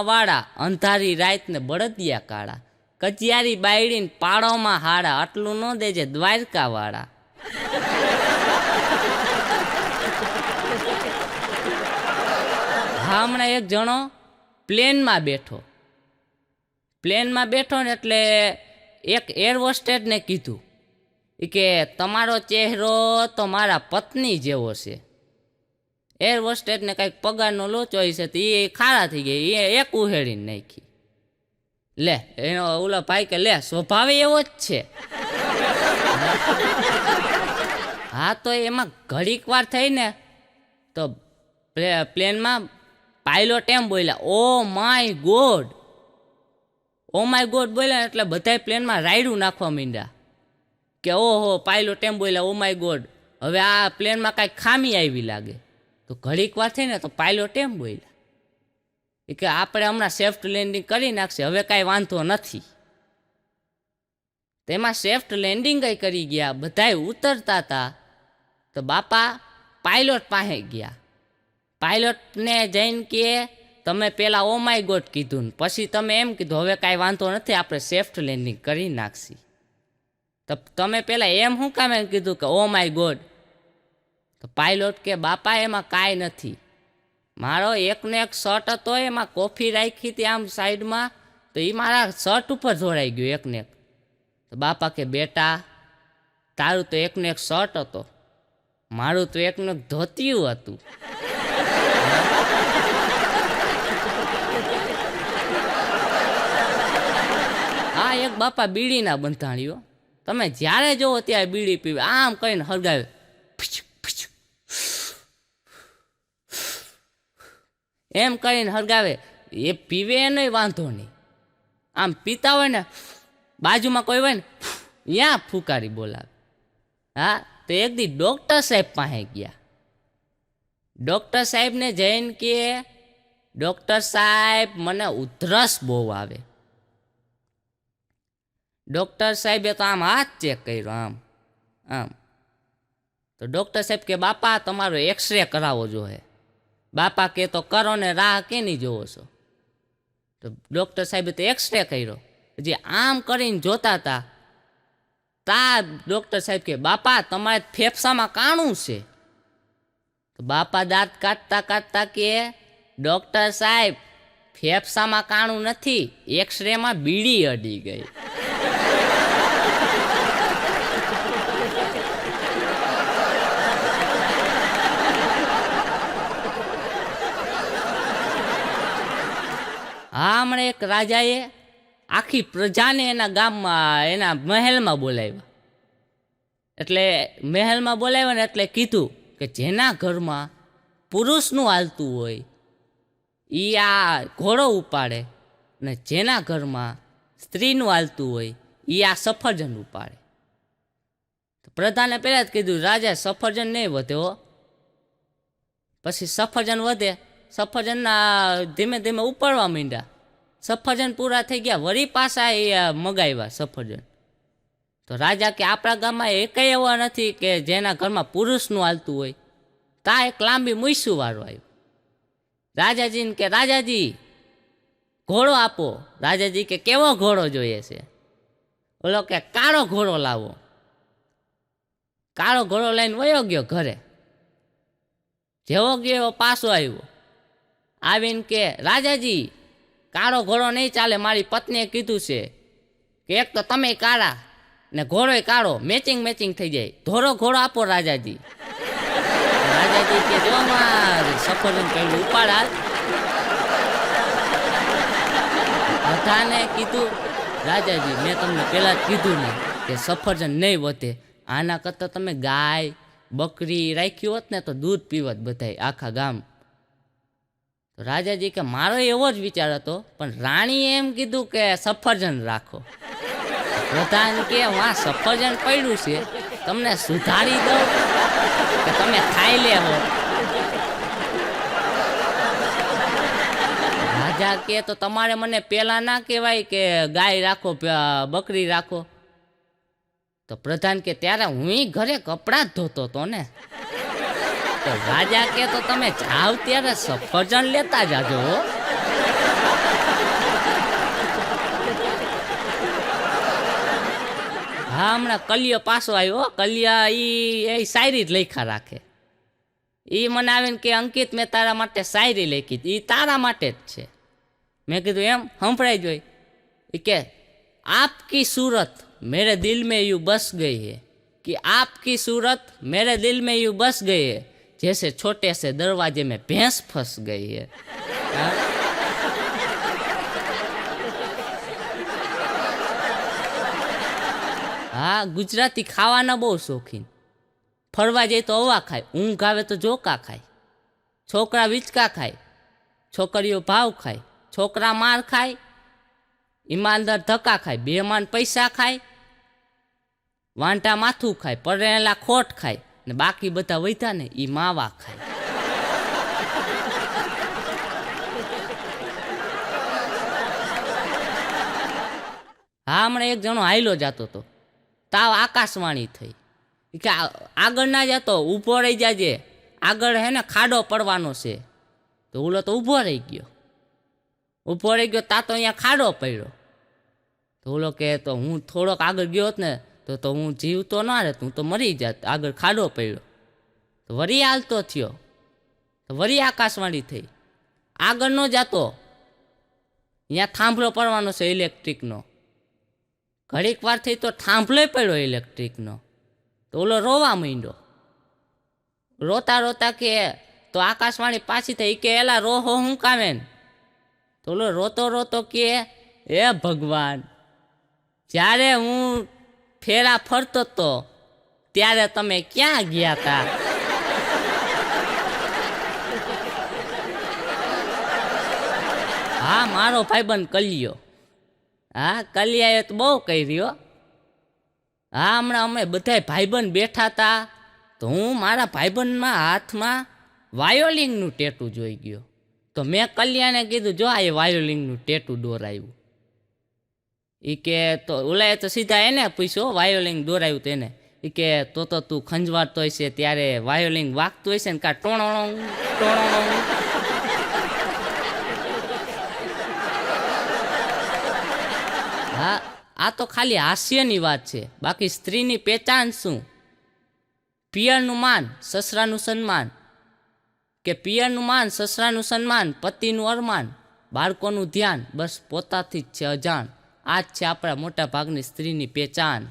વાળા, અંધારી રાત ને બળદિયા કાળા, કજિયારી બાયડીને પાળોમાં હાડા, આટલું ન દેજે દ્વારકા વાળા. હા, હમણાં એક જણો પ્લેનમાં બેઠો ને એટલે એક એર હોસ્ટેસને કીધું કે તમારો ચહેરો તો મારા પત્ની જેવો છે. એર હોસ્ટેસને કંઈક પગારનો લોચો છે તો એ ખારા થઈ ગઈ, એ એક ઉહેડીને નાખી. લે, એનો ઓલો ભાઈ કે લે સ્વભાવે એવો જ છે. હા, તો એમાં ઘડીક વાર થઈ ને તો પ્લેનમાં પાયલોટ એમ બોલ્યા, ઓ માય ગોડ બોલ્યા, એટલે બધાય પ્લેનમાં રાયડું નાખવા માંડ્યા કે ઓહો, પાયલોટ એમ બોલ્યા ઓ માય ગોડ, હવે આ પ્લેનમાં કાંઈક ખામી આવી લાગે. તો ઘડીક વાર થઈ ને તો પાયલોટ એમ બોલ્યા કે આપણે હમણાં સેફ્ટ લેન્ડિંગ કરી નાખશે, હવે કાંઈ વાંધો નથી. તેમાં સેફ્ટ લેન્ડિંગ કરી ગયા, બધાય ઉતરતા હતા. તો બાપા પાયલોટ પાસે ગયા, પાયલોટને જઈને કે તમે પહેલાં ઓ માય ગોડ કીધું ને પછી તમે એમ કીધું હવે કાંઈ વાંધો નથી, આપણે સેફ્ટ લેન્ડિંગ કરી નાખશી. તો તમે પહેલાં એમ શું કામ એમ કીધું કે ઓ માય ગોડ? તો પાયલોટ કે બાપા એમાં કાંઈ નથી, મારો એકને એક શર્ટ હતો, એમાં કોફી રાખી હતી આમ સાઈડમાં, તો એ મારા શર્ટ ઉપર જોડાઈ ગયું એકને એક. તો બાપા કે બેટા, તારું તો એકને એક શર્ટ હતો, મારું તો એકનું એક ધોતિયું હતું. આ એક બાપા બીડીના બંધાણીઓ, તમે જ્યારે જોવો ત્યારે બીડી પીવે, આમ કહીને હળગાવે, એમ કરીને હળગાવે. એ પીવે નહીં વાંધો નહીં, આમ પીતા હોય ને બાજુમાં કોઈ હોય ને ત્યાં ફૂકારી બોલાવે. હા, તો એક દી ડૉક્ટર સાહેબ પાસે ગયા. ડૉક્ટર સાહેબને જઈને કે ડૉક્ટર સાહેબ મને ઉધરસ બહુ આવે. ડૉક્ટર સાહેબે તો આમ હાથ ચેક કર્યો, આમ. તો ડૉક્ટર સાહેબ કે બાપા તમારો એક્સરે કરાવવો જોઈએ. બાપા કે તો કરો ને, રાહ કેની જોવો છો? તો ડૉક્ટર સાહેબે તો એક્સરે કર્યો, જે આમ કરીને જોતા હતા તા ડૉક્ટર સાહેબ કે બાપા તમારે ફેફસામાં કાણું છે. તો બાપા દાંત કાઢતા કે ડૉક્ટર સાહેબ ફેફસામાં કાણું નથી, એક્સરેમાં બીડી અડી ગઈ. હમણાં એક રાજાએ આખી પ્રજાને એના ગામમાં એના મહેલમાં બોલાવ્યા. એટલે મહેલમાં બોલાવ્યા ને એટલે કીધું કે જેના ઘરમાં પુરુષનું હાલતું હોય એ આ ઘોડો ઉપાડે, ને જેના ઘરમાં સ્ત્રીનું હાલતું હોય એ આ સફરજન ઉપાડે. પ્રધાને પહેલાં જ કીધું રાજા સફરજન નહીં વધે હો. પછી સફરજન વધે, સફરજનના ધીમે ધીમે ઉપાડવા માંડ્યા. સફરજન પૂરા થઈ ગયા, વળી પાછા એ મગાવ્યા સફરજન. તો રાજા કે આપણા ગામમાં એકેય એવા નથી કે જેના ઘરમાં પુરુષનું હાલતું હોય. તા એક લાંબી મૂસું વાળો આવ્યો. રાજાજીને કે રાજાજી ઘોડો આપો. રાજાજી કે કેવો ઘોડો જોઈએ છે? ઓલો કે કાળો ઘોડો લાવો. કાળો ઘોડો લઈને વયો ગયો ઘરે. જેવો ગયો પાછો આવ્યો. આવીને કે રાજાજી કાળો ઘોડો નહીં ચાલે, મારી પત્નીએ કીધું છે કે એક તો તમે કાળા ને ઘોડોય કાળો, મેચિંગ મેચિંગ થઈ જાય, ધોરો ઘોડો આપો રાજાજી. રાજાજી કે જો સફરજન પહેલું ઉપાડા. બધાને કીધું રાજાજી મેં તમને પહેલાં જ કીધું ને કે સફરજન નહીં વધે, આના કરતાં તમે ગાય બકરી રાખી હોત ને તો દૂધ પીવત બધાય આખા ગામ. તો રાજાજી કે મારો એવો જ વિચાર હતો, પણ રાણીએ એમ કીધું કે સફરજન રાખો. પ્રધાન કે વાં સફરજન પડ્યું છે, તમને સુધારી દઉં કે તમે ખાઈ લેવો? રાજા કે તો તમારે મને પહેલાં ના કહેવાય કે ગાય રાખો બકરી રાખો? તો પ્રધાન કે ત્યારે હું ઘરે કપડાં જ ધોતો હતો ને. તો રાજા કે તો તમે જાઓ ત્યારે સફરજન લેતા જાજો. હા, હમણાં કલિયો પાછો આવ્યો. કલિયા એ શાયરી જ લખ્યા રાખે. એ મને આવીને કે અંકિત મેં તારા માટે શાયરી લખી, એ તારા માટે જ છે. મેં કીધું એમ સંભળાઈ જોઈ. એ કે આપકી सूरत मेरे दिल में यूं बस गई है कि आपकी सूरत मेरे दिल में यूं बस गई है जैसे छोटे से दरवाजे में भैंस फंस गई है. હા, ગુજરાતી ખાવાના બહુ શોખીન. ફરવા જાય તો હવા ખાય, ઊંઘ આવે તો જોકા ખાય, છોકરા વિચકા ખાય, છોકરીઓ ભાવ ખાય, છોકરા માર ખાય, ઈમાનદાર ધક્કા ખાય, બેમાન પૈસા ખાય, વાંઢા માથું ખાય, પરણેલા ખોટ ખાય, ને બાકી બધા વૈધા ને એ માવા ખાય. હા, હમણાં એક જણો હાયલો જતો હતો, તાવ આકાશવાણી થઈ કે આગળ ના જતો, ઊભો રહી જાજે, આગળ હે ને ખાડો પડવાનો છે. તો ઓલો તો ઊભો રહી ગયો. ઊભો રહી ગયો તા તો અહીંયા ખાડો પડ્યો. તો ઓલો કે તો હું થોડોક આગળ ગયો હોત ને તો હું જીવતો ના રહેત, હું તો મરી જાત, આગળ ખાડો પડ્યો. તો વળી હાલતો થયો, તો વળી આકાશવાણી થઈ, આગળ ન જાતો, અહીંયા થાંભલો પડવાનો છે ઇલેક્ટ્રિકનો. ઘડીક વાર થઈ તો થાંભલો પડ્યો ઇલેક્ટ્રિકનો. તો ઓલો રોવા માંડ્યો. રોતા રોતા કે તો આકાશવાણી પાછી થઈ કે એલા રોહો હું કામે? તો ઓલો રોતો રોતો કે એ ભગવાન, જ્યારે હું ફેરા ફરતો હતો ત્યારે તમે ક્યાં ગયા હતા? હા, મારો ભાઈબંધ કલિયો. હા, કલિયાએ તો બહુ કર્યો. હા, હમણાં અમે બધા ભાઈબંધ બેઠા હતા તો હું મારા ભાઈબંધમાં હાથમાં વાયોલિનનું ટેટુ જોઈ ગયો. તો મેં કલ્યાને કીધું જો આ એ વાયોલિનનું ટેટુ દોરાયું. એ કે તો ઓલાએ તો સીધા એને પૂછ્યો વાયોલિન દોરાયું તેને. એ કે તો તું ખંજવાળતો હશે ત્યારે વાયોલિન વાગતું હશે ને કા ટોણો ટોણો. હા, આ તો ખાલી હાસ્યની વાત છે, બાકી સ્ત્રીની પહેચાન શું? પિયરનું માન, સસરાનું સન્માન, કે પિયરનું માન, સસરાનું સન્માન, પતિનું અરમાન, બાળકોનું ધ્યાન, બસ પોતાથી જ છે અજાણ. આ જ છે આપણા મોટા ભાગની સ્ત્રીની પહેચાન.